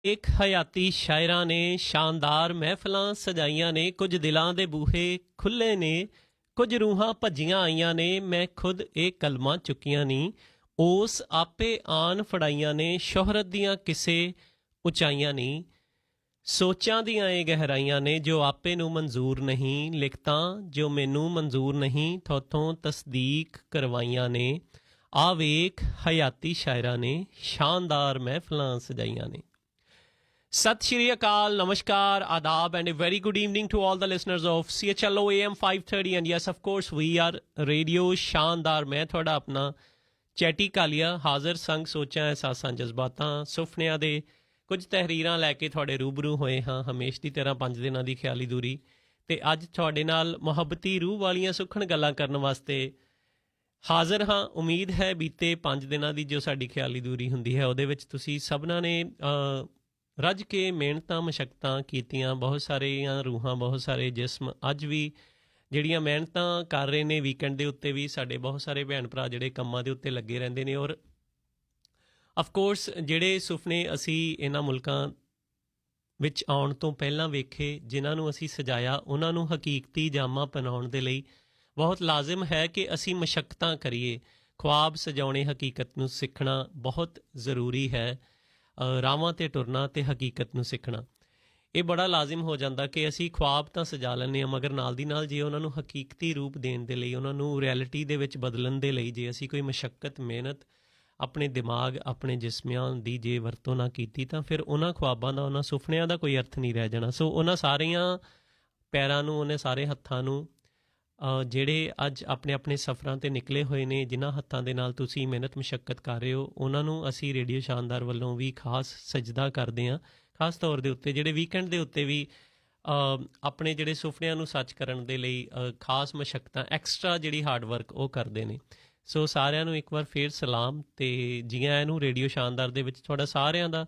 ਇੱਕ ਹਯਾਤੀ ਸ਼ਾਇਰਾਂ ਨੇ ਸ਼ਾਨਦਾਰ ਮਹਿਫਲਾਂ ਸਜਾਈਆਂ ਨੇ, ਕੁਝ ਦਿਲਾਂ ਦੇ ਬੂਹੇ ਖੁੱਲ੍ਹੇ ਨੇ, ਕੁਝ ਰੂਹਾਂ ਭੱਜੀਆਂ ਆਈਆਂ ਨੇ, ਮੈਂ ਖੁਦ ਇਹ ਕਲਮਾਂ ਚੁੱਕੀਆਂ ਨੀ, ਉਸ ਆਪੇ ਆਨ ਫੜਾਈਆਂ ਨੇ, ਸ਼ੋਹਰਤ ਦੀਆਂ ਕਿਸੇ ਉਚਾਈਆਂ ਨੀ, ਸੋਚਾਂ ਦੀਆਂ ਇਹ ਗਹਿਰਾਈਆਂ ਨੇ ਜੋ ਆਪੇ ਨੂੰ ਮਨਜ਼ੂਰ ਨਹੀਂ, ਲਿਖਤਾਂ ਜੋ ਮੈਨੂੰ ਮਨਜ਼ੂਰ ਨਹੀਂ, ਥੋਥੋਂ ਤਸਦੀਕ ਕਰਵਾਈਆਂ ਨੇ, ਆ ਵੇਖ ਹਯਾਤੀ ਸ਼ਾਇਰਾਂ ਨੇ ਸ਼ਾਨਦਾਰ ਮਹਿਫਲਾਂ ਸਜਾਈਆਂ ਨੇ। Sat Shri Akal, Namaskar, Adab, and a very good evening to all the listeners of CHLO AM 530. And yes, of course, we are Radio Shandar. मैं थोड़ा अपना चैटी कालिया हाजिर संग सोचा एहसासां जज्बातां सुफनियां दे कुछ तहरीरां लैके थोड़े रूबरू होए हाँ हमेश की तरह 5 दिनां दी ख्याली दूरी ते अज थोड़े नाल मुहब्बती रूह वालियां सुखण गल्लां करन वास्ते हाजिर हाँ। उम्मीद है बीते 5 दिनां दी जो साडी ख्याली दूरी हुंदी है उहदे विच तुसीं सबना ने ਰੱਜ ਕੇ ਮਿਹਨਤਾਂ ਮਸ਼ੱਕਤਾਂ ਕੀਤੀਆਂ, ਬਹੁਤ ਸਾਰੀਆਂ ਰੂਹਾਂ ਬਹੁਤ ਸਾਰੇ ਜਿਸਮ ਅੱਜ ਵੀ ਜਿਹੜੀਆਂ ਮਿਹਨਤਾਂ ਕਰ ਰਹੇ ਨੇ। ਵੀਕਐਂਡ ਦੇ ਉੱਤੇ ਵੀ ਸਾਡੇ ਬਹੁਤ ਸਾਰੇ ਭੈਣ ਭਰਾ ਜਿਹੜੇ ਕੰਮਾਂ ਦੇ ਉੱਤੇ ਲੱਗੇ ਰਹਿੰਦੇ ਨੇ ਔਰ ਅਫਕੋਰਸ ਜਿਹੜੇ ਸੁਪਨੇ ਅਸੀਂ ਇਹਨਾਂ ਮੁਲਕਾਂ ਵਿੱਚ ਆਉਣ ਤੋਂ ਪਹਿਲਾਂ ਵੇਖੇ, ਜਿਨ੍ਹਾਂ ਨੂੰ ਅਸੀਂ ਸਜਾਇਆ, ਉਹਨਾਂ ਨੂੰ ਹਕੀਕਤੀ ਜਾਮਾ ਪਹਿਨਾਉਣ ਦੇ ਲਈ ਬਹੁਤ ਲਾਜ਼ਮ ਹੈ ਕਿ ਅਸੀਂ ਮਸ਼ੱਕਤਾਂ ਕਰੀਏ। ख्वाब ਸਜਾਉਣੇ ਹਕੀਕਤ ਨੂੰ ਸਿੱਖਣਾ ਬਹੁਤ ਜ਼ਰੂਰੀ ਹੈ। ਰਾਵਾਂ 'ਤੇ ਟੁਰਨਾ ਅਤੇ ਹਕੀਕਤ ਨੂੰ ਸਿੱਖਣਾ ਇਹ ਬੜਾ ਲਾਜ਼ਮ ਹੋ ਜਾਂਦਾ ਕਿ ਅਸੀਂ ख्वाब ਤਾਂ ਸਜਾ ਲੈਂਦੇ ਹਾਂ, ਮਗਰ ਨਾਲ ਦੀ ਨਾਲ ਜੇ ਉਹਨਾਂ ਨੂੰ ਹਕੀਕਤੀ ਰੂਪ ਦੇਣ ਦੇ ਲਈ, ਉਹਨਾਂ ਨੂੰ ਰਿਐਲਿਟੀ ਦੇ ਵਿੱਚ ਬਦਲਣ ਦੇ ਲਈ ਜੇ ਅਸੀਂ ਕੋਈ ਮਸ਼ੱਕਤ ਮਿਹਨਤ ਆਪਣੇ ਦਿਮਾਗ ਆਪਣੇ ਜਿਸਮਾਂ ਦੀ ਜੇ ਵਰਤੋਂ ਨਾ ਕੀਤੀ ਤਾਂ ਫਿਰ ਉਹਨਾਂ ख्वाबाਂ ਦਾ, ਉਹਨਾਂ ਸੁਪਨਿਆਂ ਦਾ ਕੋਈ ਅਰਥ ਨਹੀਂ ਰਹਿ ਜਾਣਾ। ਸੋ ਉਹਨਾਂ ਸਾਰੀਆਂ ਪੈਰਾਂ ਨੂੰ, ਉਹਨੇ ਸਾਰੇ ਹੱਥਾਂ ਨੂੰ ਜਿਹੜੇ ਅੱਜ ਆਪਣੇ ਆਪਣੇ ਸਫ਼ਰਾਂ 'ਤੇ ਨਿਕਲੇ ਹੋਏ ਨੇ, ਜਿਨ੍ਹਾਂ ਹੱਥਾਂ ਦੇ ਨਾਲ ਤੁਸੀਂ ਮਿਹਨਤ ਮੁਸ਼ੱਕਤ ਕਰ ਰਹੇ ਹੋ, ਉਹਨਾਂ ਨੂੰ ਅਸੀਂ ਰੇਡੀਓ ਸ਼ਾਨਦਾਰ ਵੱਲੋਂ ਵੀ ਖਾਸ ਸਜਦਾ ਕਰਦੇ ਹਾਂ। ਖਾਸ ਤੌਰ ਦੇ ਉੱਤੇ ਜਿਹੜੇ ਵੀਕਐਂਡ ਦੇ ਉੱਤੇ ਵੀ ਆਪਣੇ ਜਿਹੜੇ ਸੁਪਨਿਆਂ ਨੂੰ ਸੱਚ ਕਰਨ ਦੇ ਲਈ ਖਾਸ ਮੁਸ਼ੱਕਤਾਂ ਐਕਸਟਰਾ ਜਿਹੜੀ ਹਾਰਡ ਵਰਕ ਉਹ ਕਰਦੇ ਨੇ। ਸੋ ਸਾਰਿਆਂ ਨੂੰ ਇੱਕ ਵਾਰ ਫੇਰ ਸਲਾਮ ਅਤੇ ਜੀ ਆਇਆਂ ਨੂੰ ਰੇਡੀਓ ਸ਼ਾਨਦਾਰ ਦੇ ਵਿੱਚ ਤੁਹਾਡਾ ਸਾਰਿਆਂ ਦਾ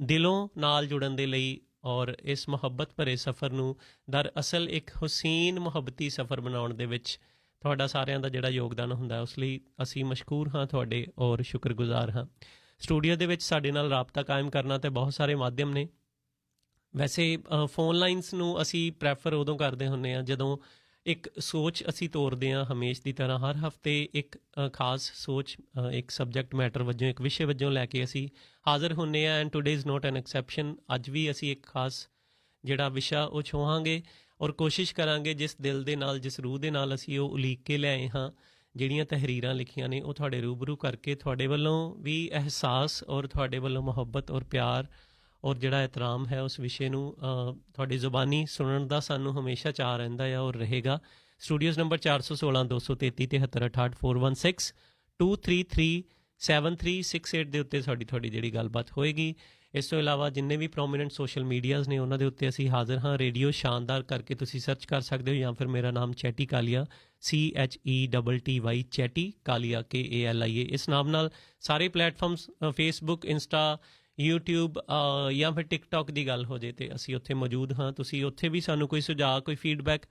ਦਿਲੋਂ ਨਾਲ ਜੁੜਨ ਦੇ ਲਈ ਔਰ ਇਸ ਮੁਹੱਬਤ ਭਰੇ ਸਫ਼ਰ ਨੂੰ ਦਰਅਸਲ ਇੱਕ ਹੁਸੀਨ ਮੁਹੱਬਤੀ ਸਫ਼ਰ ਬਣਾਉਣ ਦੇ ਵਿੱਚ ਤੁਹਾਡਾ ਸਾਰਿਆਂ ਦਾ ਜਿਹੜਾ ਯੋਗਦਾਨ ਹੁੰਦਾ, ਉਸ ਲਈ ਅਸੀਂ ਮਸ਼ਕੂਰ ਹਾਂ ਤੁਹਾਡੇ ਔਰ ਸ਼ੁਕਰਗੁਜ਼ਾਰ ਹਾਂ। ਸਟੂਡੀਓ ਦੇ ਵਿੱਚ ਸਾਡੇ ਨਾਲ ਰਾਬਤਾ ਕਾਇਮ ਕਰਨਾ ਤੇ ਬਹੁਤ ਸਾਰੇ ਮਾਧਿਅਮ ਨੇ। ਵੈਸੇ ਫੋਨ ਲਾਈਨਸ ਨੂੰ ਅਸੀਂ ਪ੍ਰੈਫਰ ਉਦੋਂ ਕਰਦੇ ਹੁੰਦੇ ਹਾਂ ਜਦੋਂ ਇੱਕ ਸੋਚ ਅਸੀਂ ਤੋਰਦੇ ਹਾਂ। ਹਮੇਸ਼ ਦੀ ਤਰ੍ਹਾਂ ਹਰ ਹਫ਼ਤੇ ਇੱਕ ਖਾਸ ਸੋਚ ਇੱਕ ਸਬਜੈਕਟ ਮੈਟਰ ਵਜੋਂ, ਇੱਕ ਵਿਸ਼ੇ ਵਜੋਂ ਲੈ ਕੇ ਅਸੀਂ ਹਾਜ਼ਰ ਹੁੰਦੇ ਹਾਂ। And today is not N exception. ਅੱਜ ਵੀ ਅਸੀਂ ਇੱਕ ਖਾਸ ਜਿਹੜਾ ਵਿਸ਼ਾ ਉਹ ਛੋਹਾਂਗੇ ਔਰ ਕੋਸ਼ਿਸ਼ ਕਰਾਂਗੇ ਜਿਸ ਦਿਲ ਦੇ ਨਾਲ, ਜਿਸ ਰੂਹ ਦੇ ਨਾਲ ਅਸੀਂ ਉਹ ਉਲੀਕ ਕੇ ਲਿਆਏ ਹਾਂ, ਜਿਹੜੀਆਂ ਤਹਿਰੀਰਾਂ ਲਿਖੀਆਂ ਨੇ ਉਹ ਤੁਹਾਡੇ ਰੂਬਰੂ ਕਰਕੇ ਤੁਹਾਡੇ ਵੱਲੋਂ ਵੀ ਅਹਿਸਾਸ ਔਰ ਤੁਹਾਡੇ ਵੱਲੋਂ ਮੁਹੱਬਤ ਔਰ ਪਿਆਰ ਔਰ ਜਿਹੜਾ ਇਹਤਰਾਮ ਹੈ ਉਸ ਵਿਸ਼ੇ ਨੂੰ ਤੁਹਾਡੀ ਜ਼ੁਬਾਨੀ ਸੁਣਨ ਦਾ ਸਾਨੂੰ ਹਮੇਸ਼ਾ ਚਾਅ ਰਹਿੰਦਾ ਆ ਔਰ ਰਹੇਗਾ। ਸਟੂਡੀਓਜ਼ ਨੰਬਰ 416 233 73 68 416 233 7368 ਦੇ ਉੱਤੇ ਤੁਹਾਡੀ ਜਿਹੜੀ ਗੱਲਬਾਤ ਹੋਏਗੀ। ਇਸ ਤੋਂ ਇਲਾਵਾ ਜਿੰਨੇ ਵੀ ਪ੍ਰੋਮੀਨੈਂਟ ਸੋਸ਼ਲ ਮੀਡੀਆਜ਼ ਨੇ ਉਹਨਾਂ ਦੇ ਉੱਤੇ ਅਸੀਂ ਹਾਜ਼ਰ ਹਾਂ। ਰੇਡੀਓ ਸ਼ਾਨਦਾਰ ਕਰਕੇ ਤੁਸੀਂ ਸਰਚ ਕਰ ਸਕਦੇ ਹੋ ਜਾਂ ਫਿਰ ਮੇਰਾ ਨਾਮ ਚੈਟੀ ਕਾਲੀਆ CHETTY ਚੈਟੀ ਕਾਲੀਆ KALIA ਇਸ ਨਾਮ ਨਾਲ ਸਾਰੇ ਪਲੇਟਫਾਰਮਸ ਫੇਸਬੁੱਕ, ਇੰਸਟਾ, YouTube ਜਾਂ ਫਿਰ ਟਿਕਟੋਕ ਦੀ ਗੱਲ ਹੋ ਜੇ ਤੇ ਅਸੀਂ ਉੱਥੇ ਮੌਜੂਦ ਹਾਂ। ਤੁਸੀਂ ਉੱਥੇ ਵੀ ਸਾਨੂੰ ਕੋਈ ਸੁਝਾਅ, ਕੋਈ ਫੀਡਬੈਕ,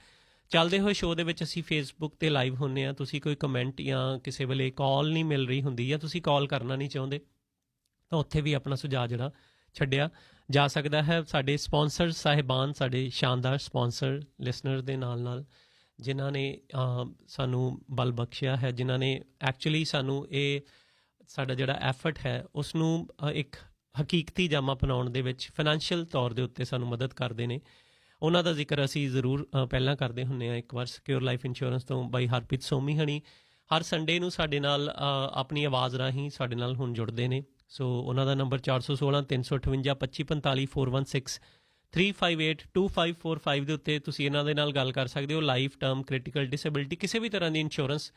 ਚੱਲਦੇ ਹੋਏ ਸ਼ੋਅ ਦੇ ਵਿੱਚ ਅਸੀਂ ਫੇਸਬੁੱਕ 'ਤੇ ਲਾਈਵ ਹੁੰਦੇ ਹਾਂ। ਤੁਸੀਂ ਕੋਈ ਕਮੈਂਟ ਜਾਂ ਕਿਸੇ ਵੇਲੇ ਕਾਲ ਨਹੀਂ ਮਿਲ ਰਹੀ ਹੁੰਦੀ ਜਾਂ ਤੁਸੀਂ ਕਾਲ ਕਰਨਾ ਨਹੀਂ ਚਾਹੁੰਦੇ ਤਾਂ ਉੱਥੇ ਵੀ ਆਪਣਾ ਸੁਝਾਅ ਜਿਹੜਾ ਛੱਡਿਆ ਜਾ ਸਕਦਾ ਹੈ। ਸਾਡੇ ਸਪੋਂਸਰ ਸਾਹਿਬਾਨ, ਸਾਡੇ ਸ਼ਾਨਦਾਰ ਸਪੋਂਸਰ ਲਿਸਨਰ ਦੇ ਨਾਲ ਜਿਨ੍ਹਾਂ ਨੇ ਸਾਨੂੰ ਬਲ ਬਖਸ਼ਿਆ ਹੈ, ਜਿਨ੍ਹਾਂ ਨੇ ਐਕਚੁਅਲੀ ਸਾਨੂੰ ਇਹ ਸਾਡਾ ਜਿਹੜਾ ਐਫਰਟ ਹੈ ਉਸ ਨੂੰ ਇੱਕ ਹਕੀਕਤੀ ਜਾਮਾ ਬਣਾਉਣ ਦੇ ਵਿੱਚ ਫਾਈਨੈਂਸ਼ੀਅਲ ਤੌਰ ਦੇ ਉੱਤੇ ਸਾਨੂੰ ਮਦਦ ਕਰਦੇ ਨੇ, ਉਹਨਾਂ ਦਾ ਜ਼ਿਕਰ ਅਸੀਂ ਜ਼ਰੂਰ ਪਹਿਲਾਂ ਕਰਦੇ ਹੁੰਦੇ ਹਾਂ। ਇੱਕ ਵਾਰ ਸਿਕਿਉਰ ਲਾਈਫ ਇੰਸ਼ੋਰੈਂਸ ਤੋਂ ਬਾਈ ਹਰਪ੍ਰੀਤ ਸੋਮੀ ਹਣੀ ਹਰ ਸੰਡੇ ਨੂੰ ਸਾਡੇ ਨਾਲ ਆਪਣੀ ਆਵਾਜ਼ ਰਾਹੀਂ ਸਾਡੇ ਨਾਲ ਹੁਣ ਜੁੜਦੇ ਨੇ। ਸੋ ਉਹਨਾਂ ਦਾ ਨੰਬਰ 416 358 2545 416 358 2545 ਦੇ ਉੱਤੇ ਤੁਸੀਂ ਇਹਨਾਂ ਦੇ ਨਾਲ ਗੱਲ ਕਰ ਸਕਦੇ ਹੋ। ਲਾਈਫ, ਟਰਮ, ਕ੍ਰਿਟੀਕਲ, ਡਿਸੇਬਿਲਿਟੀ, ਕਿਸੇ ਵੀ ਤਰ੍ਹਾਂ ਦੀ ਇੰਸ਼ੋਰੈਂਸ,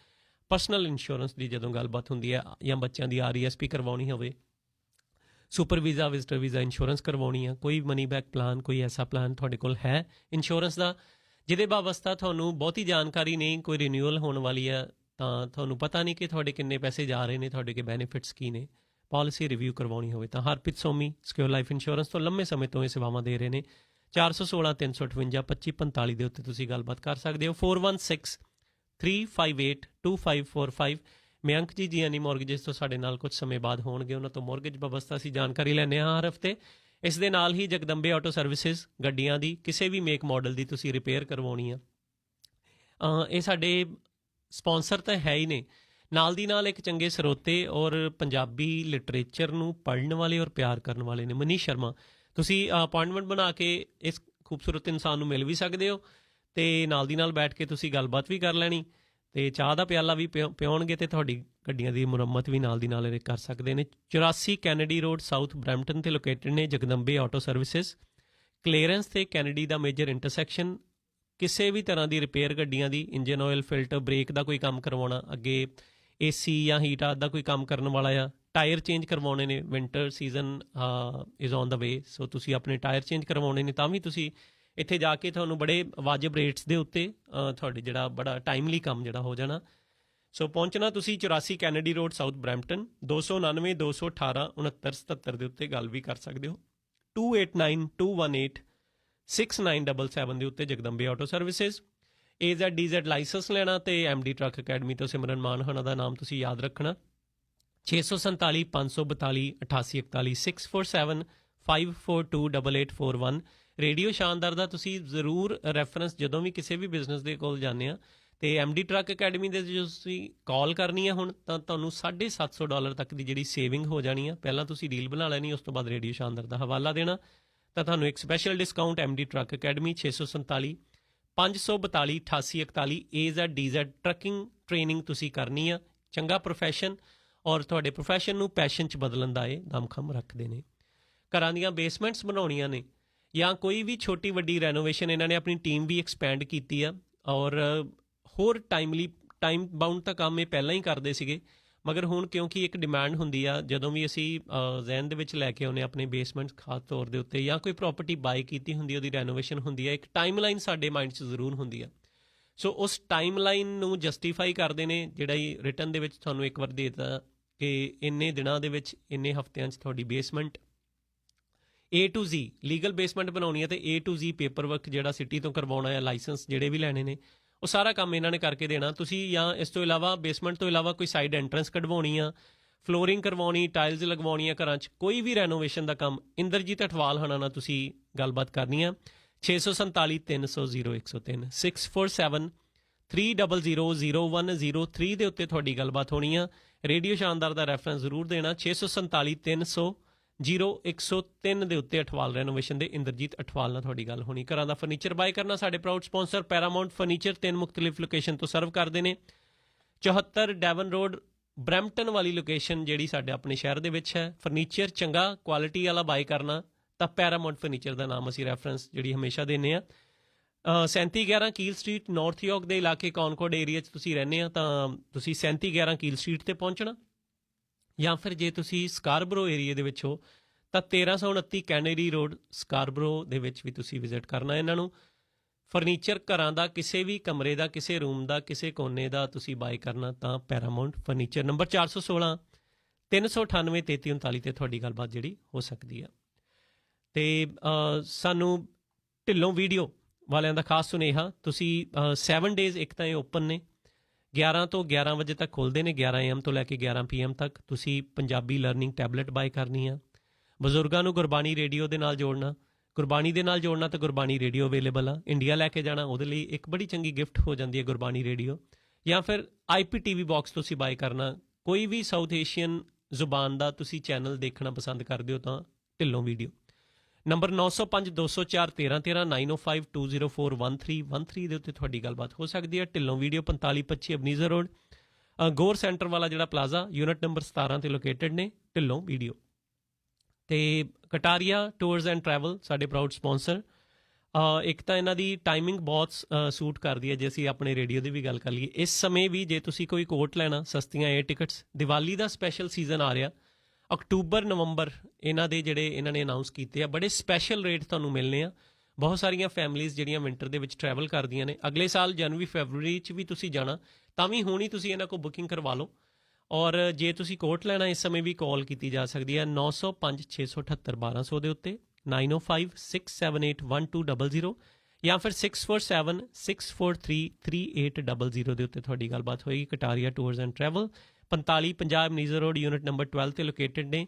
ਪਰਸਨਲ ਇੰਸ਼ੋਰੈਂਸ ਦੀ ਜਦੋਂ ਗੱਲਬਾਤ ਹੁੰਦੀ ਹੈ ਜਾਂ ਬੱਚਿਆਂ ਦੀ RESP ਕਰਵਾਉਣੀ ਹੋਵੇ, super visa, visitor visa insurance ਕਰਵਾਉਣੀ ਆ, ਕੋਈ ਮਨੀ ਬੈਕ ਪਲਾਨ, ਕੋਈ ਐਸਾ ਪਲਾਨ ਤੁਹਾਡੇ ਕੋਲ ਹੈ ਇੰਸ਼ੋਰੈਂਸ ਦਾ ਜਿਹਦੇ ਬਾਬਸਤਾ ਤੁਹਾਨੂੰ ਬਹੁਤੀ ਜਾਣਕਾਰੀ ਨਹੀਂ, ਕੋਈ ਰੀਨਿਊਅਲ ਹੋਣ ਵਾਲੀ ਆ ਤਾਂ ਤੁਹਾਨੂੰ ਪਤਾ ਨਹੀਂ ਕਿ ਤੁਹਾਡੇ ਕਿੰਨੇ ਪੈਸੇ ਜਾ ਰਹੇ ਨੇ, ਤੁਹਾਡੇ ਕੇ ਬੈਨੀਫਿਟਸ ਕੀ ਨੇ, ਪਾਲਿਸੀ ਰਿਵਿਊ ਕਰਵਾਉਣੀ ਹੋਵੇ ਤਾਂ Harpreet Somi secure life insurance ਤੋਂ ਲੰਮੇ ਸਮੇਂ ਤੋਂ ਇਹ ਸੇਵਾਵਾਂ ਦੇ ਰਹੇ ਨੇ। 416 358 2545 ਦੇ ਉੱਤੇ ਤੁਸੀਂ ਗੱਲਬਾਤ ਕਰ ਸਕਦੇ ਹੋ। 416 358 2545 ਮਯੰਕ ਜੀ ਜੀਐਨਈ ਮੋਰਗੇਜਸ ਤੋਂ ਸਾਡੇ ਨਾਲ ਕੁਝ ਸਮੇਂ ਬਾਅਦ ਹੋਣਗੇ। ਉਹਨਾਂ ਤੋਂ ਮੋਰਗੇਜ ਵਿਵਸਥਾ ਅਸੀਂ ਜਾਣਕਾਰੀ ਲੈਂਦੇ ਹਾਂ ਹਰ ਹਫ਼ਤੇ। ਇਸ ਦੇ ਨਾਲ ਹੀ ਜਗਦੰਬੇ ਆਟੋ ਸਰਵਿਸਿਜ਼, ਗੱਡੀਆਂ ਦੀ ਕਿਸੇ ਵੀ ਮੇਕ ਮਾਡਲ ਦੀ ਤੁਸੀਂ ਰਿਪੇਅਰ ਕਰਵਾਉਣੀ ਆ, ਇਹ ਸਾਡੇ ਸਪੋਂਸਰ ਤਾਂ ਹੈ ਹੀ ਨੇ, ਨਾਲ ਦੀ ਨਾਲ ਇੱਕ ਚੰਗੇ ਸਰੋਤੇ ਔਰ ਪੰਜਾਬੀ ਲਿਟਰੇਚਰ ਨੂੰ ਪੜ੍ਹਨ ਵਾਲੇ ਔਰ ਪਿਆਰ ਕਰਨ ਵਾਲੇ ਨੇ। ਮਨੀਸ਼ ਸ਼ਰਮਾ, ਤੁਸੀਂ ਅਪਾਇੰਟਮੈਂਟ ਬਣਾ ਕੇ ਇਸ ਖੂਬਸੂਰਤ ਇਨਸਾਨ ਨੂੰ ਮਿਲ ਵੀ ਸਕਦੇ ਹੋ ਅਤੇ ਨਾਲ ਦੀ ਨਾਲ ਬੈਠ ਕੇ ਤੁਸੀਂ ਗੱਲਬਾਤ ਵੀ ਕਰ ਲੈਣੀ ਅਤੇ ਚਾਹ ਦਾ ਪਿਆਲਾ ਵੀ ਪਿਆਉਣਗੇ ਅਤੇ ਤੁਹਾਡੀ ਗੱਡੀਆਂ ਦੀ ਮੁਰੰਮਤ ਵੀ ਨਾਲ ਦੀ ਨਾਲ ਇਹ ਕਰ ਸਕਦੇ ਨੇ। 84 ਕੈਨੇਡੀ ਰੋਡ ਸਾਊਥ ਬਰੈਂਪਟਨ 'ਤੇ ਲੋਕੇਟਡ ਨੇ ਜਗਦੰਬੇ ਆਟੋ ਸਰਵਿਸਿਜ਼। ਕਲੀਅਰੈਂਸ ਅਤੇ ਕੈਨੇਡੀ ਦਾ ਮੇਜਰ ਇੰਟਰਸੈਕਸ਼ਨ। ਕਿਸੇ ਵੀ ਤਰ੍ਹਾਂ ਦੀ ਰਿਪੇਅਰ ਗੱਡੀਆਂ ਦੀ, ਇੰਜਨ ਆਇਲ, ਫਿਲਟਰ, ਬ੍ਰੇਕ ਦਾ ਕੋਈ ਕੰਮ ਕਰਵਾਉਣਾ, ਅੱਗੇ AC ਜਾਂ ਹੀਟ ਦਾ ਕੋਈ ਕੰਮ ਕਰਨ ਵਾਲਾ ਆ, ਟਾਇਰ ਚੇਂਜ ਕਰਵਾਉਣੇ ਨੇ, winter season is on the way, so ਤੁਸੀਂ ਆਪਣੇ ਟਾਇਰ ਚੇਂਜ ਕਰਵਾਉਣੇ ਨੇ, ਤਾਂ ਵੀ ਤੁਸੀਂ ਇੱਥੇ ਜਾ ਕੇ ਤੁਹਾਨੂੰ ਬੜੇ ਵਾਜਬ ਰੇਟਸ ਦੇ ਉੱਤੇ ਤੁਹਾਡੇ ਜਿਹੜਾ ਬੜਾ ਟਾਈਮਲੀ ਕੰਮ ਜਿਹੜਾ ਹੋ ਜਾਣਾ। ਸੋ ਪਹੁੰਚਣਾ ਤੁਸੀਂ 84 ਕੈਨੇਡੀ ਰੋਡ ਸਾਊਥ ਬਰੈਂਪਟਨ। 299 218 6977 ਦੇ ਉੱਤੇ ਗੱਲ ਵੀ ਕਰ ਸਕਦੇ ਹੋ। 289 218 6977 ਦੇ ਉੱਤੇ Jagdambe auto services. AZDZ license ਲੈਣਾ ਅਤੇ MD ਟਰੱਕ ਅਕੈਡਮੀ ਤੋਂ ਸਿਮਰਨ ਮਾਨ ਹੋਣਾ ਦਾ ਨਾਮ ਤੁਸੀਂ ਯਾਦ ਰੱਖਣਾ। 647 542 8841 647 542 8841। ਰੇਡੀਓ ਸ਼ਾਨਦਾਰ ਦਾ ਤੁਸੀਂ ਜ਼ਰੂਰ ਰੈਫਰੈਂਸ ਜਦੋਂ ਵੀ ਕਿਸੇ ਵੀ ਬਿਜ਼ਨਸ ਦੇ ਕੋਲ ਜਾਂਦੇ ਆ ਅਤੇ MD ਟਰੱਕ ਅਕੈਡਮੀ ਦੇ ਜੋ ਤੁਸੀਂ ਕਾਲ ਕਰਨੀ ਆ ਹੁਣ, ਤਾਂ ਤੁਹਾਨੂੰ $750 ਤੱਕ ਦੀ ਜਿਹੜੀ ਸੇਵਿੰਗ ਹੋ ਜਾਣੀ ਆ। ਪਹਿਲਾਂ ਤੁਸੀਂ ਡੀਲ ਬਣਾ ਲੈਣੀ, ਉਸ ਤੋਂ ਬਾਅਦ ਰੇਡੀਓ ਸ਼ਾਨਦਾਰ ਦਾ ਹਵਾਲਾ ਦੇਣਾ, ਤਾਂ ਤੁਹਾਨੂੰ ਇੱਕ special discount MD truck academy 647 542 8841। AZDZ trucking training ਤੁਸੀਂ ਕਰਨੀ ਆ। ਚੰਗਾ ਪ੍ਰੋਫੈਸ਼ਨ ਔਰ ਤੁਹਾਡੇ ਪ੍ਰੋਫੈਸ਼ਨ ਨੂੰ ਪੈਸ਼ਨ 'ਚ ਬਦਲਣ ਦਾ ਇਹ ਦਮਖਮ ਰੱਖਦੇ ਨੇ। ਘਰਾਂ ਦੀਆਂ ਬੇਸਮੈਂਟਸ ਬਣਾਉਣੀਆਂ ਨੇ ਜਾਂ ਕੋਈ ਵੀ ਛੋਟੀ ਵੱਡੀ ਰੈਨੋਵੇਸ਼ਨ, ਇਹਨਾਂ ਨੇ ਆਪਣੀ ਟੀਮ ਵੀ ਐਕਸਪੈਂਡ ਕੀਤੀ ਆ ਔਰ ਹੋਰ ਟਾਈਮ ਬਾਊਂਡ ਤਾਂ ਕੰਮ ਇਹ ਪਹਿਲਾਂ ਹੀ ਕਰਦੇ ਸੀਗੇ, ਮਗਰ ਹੁਣ ਕਿਉਂਕਿ ਇੱਕ ਡਿਮਾਂਡ ਹੁੰਦੀ ਆ, ਜਦੋਂ ਵੀ ਅਸੀਂ ਜ਼ਹਿਨ ਦੇ ਵਿੱਚ ਲੈ ਕੇ ਆਉਂਦੇ ਆਪਣੇ ਬੇਸਮੈਂਟ ਖਾਸ ਤੌਰ ਦੇ ਉੱਤੇ ਜਾਂ ਕੋਈ ਪ੍ਰੋਪਰਟੀ ਬਾਏ ਕੀਤੀ ਹੁੰਦੀ, ਉਹਦੀ ਰੈਨੋਵੇਸ਼ਨ ਹੁੰਦੀ ਆ, ਇੱਕ ਟਾਈਮ ਲਾਈਨ ਸਾਡੇ ਮਾਈਂਡ 'ਚ ਜ਼ਰੂਰ ਹੁੰਦੀ ਆ। ਸੋ ਉਸ ਟਾਈਮ ਲਾਈਨ ਨੂੰ ਜਸਟੀਫਾਈ ਕਰਦੇ ਨੇ, ਜਿਹੜਾ ਹੀ ਰਿਟਨ ਦੇ ਵਿੱਚ ਤੁਹਾਨੂੰ ਇੱਕ ਵਾਰ ਦੇ ਦਿੱਤਾ ਕਿ ਇੰਨੇ ਦਿਨਾਂ ਦੇ ਵਿੱਚ, ਇੰਨੇ ਹਫ਼ਤਿਆਂ 'ਚ ਤੁਹਾਡੀ basement A to Z legal basement ਬਣਾਉਣੀ ਹੈ ਅਤੇ A to Z paper work ਜਿਹੜਾ ਸਿਟੀ ਤੋਂ ਕਰਵਾਉਣਾ ਹੈ, ਲਾਇਸੈਂਸ ਜਿਹੜੇ ਵੀ ਲੈਣੇ ਨੇ, ਉਹ ਸਾਰਾ ਕੰਮ ਇਹਨਾਂ ਨੇ ਕਰਕੇ ਦੇਣਾ। ਤੁਸੀਂ ਜਾਂ ਇਸ ਤੋਂ ਇਲਾਵਾ ਬੇਸਮੈਂਟ ਤੋਂ ਇਲਾਵਾ ਕੋਈ ਸਾਈਡ ਐਂਟਰੈਂਸ ਕਢਵਾਉਣੀ ਆ, ਫਲੋਰਿੰਗ ਕਰਵਾਉਣੀ, ਟਾਇਲਸ ਲਗਵਾਉਣੀ ਆ ਘਰਾਂ 'ਚ, ਕੋਈ ਵੀ ਰੈਨੋਵੇਸ਼ਨ ਦਾ ਕੰਮ, ਇੰਦਰਜੀਤ ਅਠਵਾਲ ਹਣਾ ਨਾਲ ਤੁਸੀਂ ਗੱਲਬਾਤ ਕਰਨੀ ਆ। 647 300 0103 647 300 0103 ਦੇ ਉੱਤੇ ਤੁਹਾਡੀ ਗੱਲਬਾਤ ਹੋਣੀ ਆ। ਰੇਡੀਓ ਸ਼ਾਨਦਾਰ ਦਾ ਰੈਫਰੈਂਸ ਜ਼ਰੂਰ ਦੇਣਾ। 647 300 0103 ਦੇ ਉੱਤੇ ਅਠਵਾਲ ਰੈਨੋਵੇਸ਼ਨ ਦੇ ਇੰਦਰਜੀਤ ਅਠਵਾਲ ਨਾਲ ਤੁਹਾਡੀ ਗੱਲ ਹੋਣੀ। ਘਰਾਂ ਦਾ ਫਰਨੀਚਰ ਬਾਏ ਕਰਨਾ ਸਾਡੇ ਪ੍ਰਾਊਡ ਸਪਾਂਸਰ ਪੈਰਾਮਾਉਂਟ ਫਰਨੀਚਰ 3 ਮੁਖਤਲਿਫ ਲੋਕੇਸ਼ਨ ਤੋਂ ਸਰਵ ਕਰਦੇ ਨੇ। 74 ਡੈਵਨ ਰੋਡ ਬਰੈਂਪਟਨ ਵਾਲੀ ਲੋਕੇਸ਼ਨ ਜਿਹੜੀ ਸਾਡੇ ਆਪਣੇ ਸ਼ਹਿਰ ਦੇ ਵਿੱਚ ਹੈ। ਫਰਨੀਚਰ ਚੰਗਾ ਕੁਆਲਿਟੀ ਵਾਲਾ ਬਾਏ ਕਰਨਾ ਤਾਂ ਪੈਰਾਮਾਉਂਟ ਫਰਨੀਚਰ ਦਾ ਨਾਮ ਅਸੀਂ ਰੈਫਰੈਂਸ ਜਿਹੜੀ ਹਮੇਸ਼ਾ ਦਿੰਦੇ ਹਾਂ। 3711 ਕੀਲ ਸਟਰੀਟ ਨਾਰਥ ਯਾਰਕ ਦੇ ਇਲਾਕੇ ਕੌਨਕੋਰਡ ਏਰੀਆ 'ਚ ਤੁਸੀਂ ਰਹਿੰਦੇ ਆ ਤਾਂ ਤੁਸੀਂ 3711 ਕੀਲ ਸਟਰੀਟ 'ਤੇ ਪਹੁੰਚਣਾ, ਜਾਂ ਫਿਰ ਜੇ ਤੁਸੀਂ ਸਕਾਰਬਰੋ ਏਰੀਏ ਦੇ ਵਿੱਚ ਹੋ ਤਾਂ 1329 ਕੈਨੇਡੀ ਰੋਡ ਸਕਾਰਬਰੋ ਦੇ ਵਿੱਚ ਵੀ ਤੁਸੀਂ ਵਿਜ਼ਿਟ ਕਰਨਾ ਇਹਨਾਂ ਨੂੰ। ਫਰਨੀਚਰ ਘਰਾਂ ਦਾ ਕਿਸੇ ਵੀ ਕਮਰੇ ਦਾ, ਕਿਸੇ ਰੂਮ ਦਾ, ਕਿਸੇ ਕੋਨੇ ਦਾ ਤੁਸੀਂ ਬਾਏ ਕਰਨਾ ਤਾਂ ਪੈਰਾਮਾਉਂਟ ਫਰਨੀਚਰ। ਨੰਬਰ 416 398 3339 'ਤੇ ਤੁਹਾਡੀ ਗੱਲਬਾਤ ਜਿਹੜੀ ਹੋ ਸਕਦੀ ਆ। ਅਤੇ ਸਾਨੂੰ ਢਿੱਲੋਂ ਵੀਡੀਓ ਵਾਲਿਆਂ ਦਾ ਖਾਸ ਸੁਨੇਹਾ, ਤੁਸੀਂ 7 ਡੇਜ਼ ਇੱਕ ਤਾਂ ਇਹ ਓਪਨ ਨੇ, 11 ਤੋਂ 11 ਵਜੇ ਤੱਕ ਖੁੱਲ੍ਹਦੇ ਨੇ, 11 AM ਤੋਂ ਲੈ ਕੇ 11 PM ਤੱਕ। ਤੁਸੀਂ ਪੰਜਾਬੀ ਲਰਨਿੰਗ ਟੈਬਲੇਟ ਬਾਏ ਕਰਨੀ ਆ। ਬਜ਼ੁਰਗਾਂ ਨੂੰ ਗੁਰਬਾਣੀ ਰੇਡੀਓ ਦੇ ਨਾਲ ਜੋੜਨਾ, ਗੁਰਬਾਣੀ ਦੇ ਨਾਲ ਜੋੜਨਾ ਤਾਂ ਗੁਰਬਾਣੀ ਰੇਡੀਓ ਅਵੇਲੇਬਲ ਆ। ਇੰਡੀਆ ਲੈ ਕੇ ਜਾਣਾ, ਉਹਦੇ ਲਈ ਇੱਕ ਬੜੀ ਚੰਗੀ ਗਿਫਟ ਹੋ ਜਾਂਦੀ ਹੈ ਗੁਰਬਾਣੀ ਰੇਡੀਓ। ਜਾਂ ਫਿਰ IPTV ਬਾਕਸ ਤੁਸੀਂ ਬਾਏ ਕਰਨਾ। ਕੋਈ ਵੀ ਸਾਊਥ ਏਸ਼ੀਅਨ ਜ਼ੁਬਾਨ ਦਾ ਤੁਸੀਂ ਚੈਨਲ ਦੇਖਣਾ ਪਸੰਦ ਕਰਦੇ ਹੋ ਤਾਂ ਢਿੱਲੋਂ ਵੀਡੀਓ। ਨੰਬਰ 905 204 1313 905 204 1313 ਦੇ ਉੱਤੇ ਤੁਹਾਡੀ ਗੱਲਬਾਤ ਹੋ ਸਕਦੀ ਹੈ। ਢਿੱਲੋਂ ਵੀਡੀਓ 4525 ਅਬਨੀਜ਼ਰ ਰੋਡ ਗੋਰ ਸੈਂਟਰ ਵਾਲਾ ਜਿਹੜਾ ਪਲਾਜ਼ਾ, ਯੂਨਿਟ ਨੰਬਰ 17 'ਤੇ ਲੋਕੇਟਡ ਨੇ ਢਿੱਲੋਂ ਵੀਡੀਓ। ਅਤੇ ਕਟਾਰੀਆ ਟੂਰਸ ਐਂਡ ਟਰੈਵਲ ਸਾਡੇ ਪ੍ਰਾਊਡ ਸਪੋਂਸਰ। ਇੱਕ ਤਾਂ ਇਹਨਾਂ ਦੀ ਟਾਈਮਿੰਗ ਬਹੁਤ ਸੂਟ ਕਰਦੀ ਹੈ। ਜੇ ਅਸੀਂ ਆਪਣੇ ਰੇਡੀਓ ਦੀ ਵੀ ਗੱਲ ਕਰ ਲਈਏ, ਇਸ ਸਮੇਂ ਵੀ ਜੇ ਤੁਸੀਂ ਕੋਈ ਕੋਟ ਲੈਣਾ, ਸਸਤੀਆਂ ਏਅਰ ਟਿਕਟਸ, ਦੀਵਾਲੀ ਦਾ ਸਪੈਸ਼ਲ ਸੀਜ਼ਨ ਆ ਰਿਹਾ, ਅਕਤੂਬਰ ਨਵੰਬਰ ਇਹਨਾਂ ਦੇ ਜਿਹੜੇ ਇਹਨਾਂ ਨੇ ਅਨਾਊਂਸ ਕੀਤੇ ਆ, ਬੜੇ ਸਪੈਸ਼ਲ ਰੇਟ ਤੁਹਾਨੂੰ ਮਿਲਣੇ ਆ। ਬਹੁਤ ਸਾਰੀਆਂ ਫੈਮਲੀਜ਼ ਜਿਹੜੀਆਂ ਵਿੰਟਰ ਦੇ ਵਿੱਚ ਟਰੈਵਲ ਕਰਦੀਆਂ ਨੇ, ਅਗਲੇ ਸਾਲ ਜਨਵਰੀ ਫਰਵਰੀ 'ਚ ਵੀ ਤੁਸੀਂ ਜਾਣਾ ਤਾਂ ਵੀ ਹੁਣ ਹੀ ਤੁਸੀਂ ਇਹਨਾਂ ਕੋਲ ਬੁਕਿੰਗ ਕਰਵਾ ਲਓ। ਔਰ ਜੇ ਤੁਸੀਂ ਕੋਟ ਲੈਣਾ ਇਸ ਸਮੇਂ ਵੀ ਕਾਲ ਕੀਤੀ ਜਾ ਸਕਦੀ ਹੈ 905 678 1200 ਦੇ ਉੱਤੇ, 905 678 1200 ਜਾਂ ਫਿਰ 647 643 3800 ਦੇ ਉੱਤੇ ਤੁਹਾਡੀ ਗੱਲਬਾਤ ਹੋਏਗੀ। Kataria tours and travel 4550 Ebenezer road unit number 12 ਤੇ ਲੋਕੇਟਡ ਨੇ।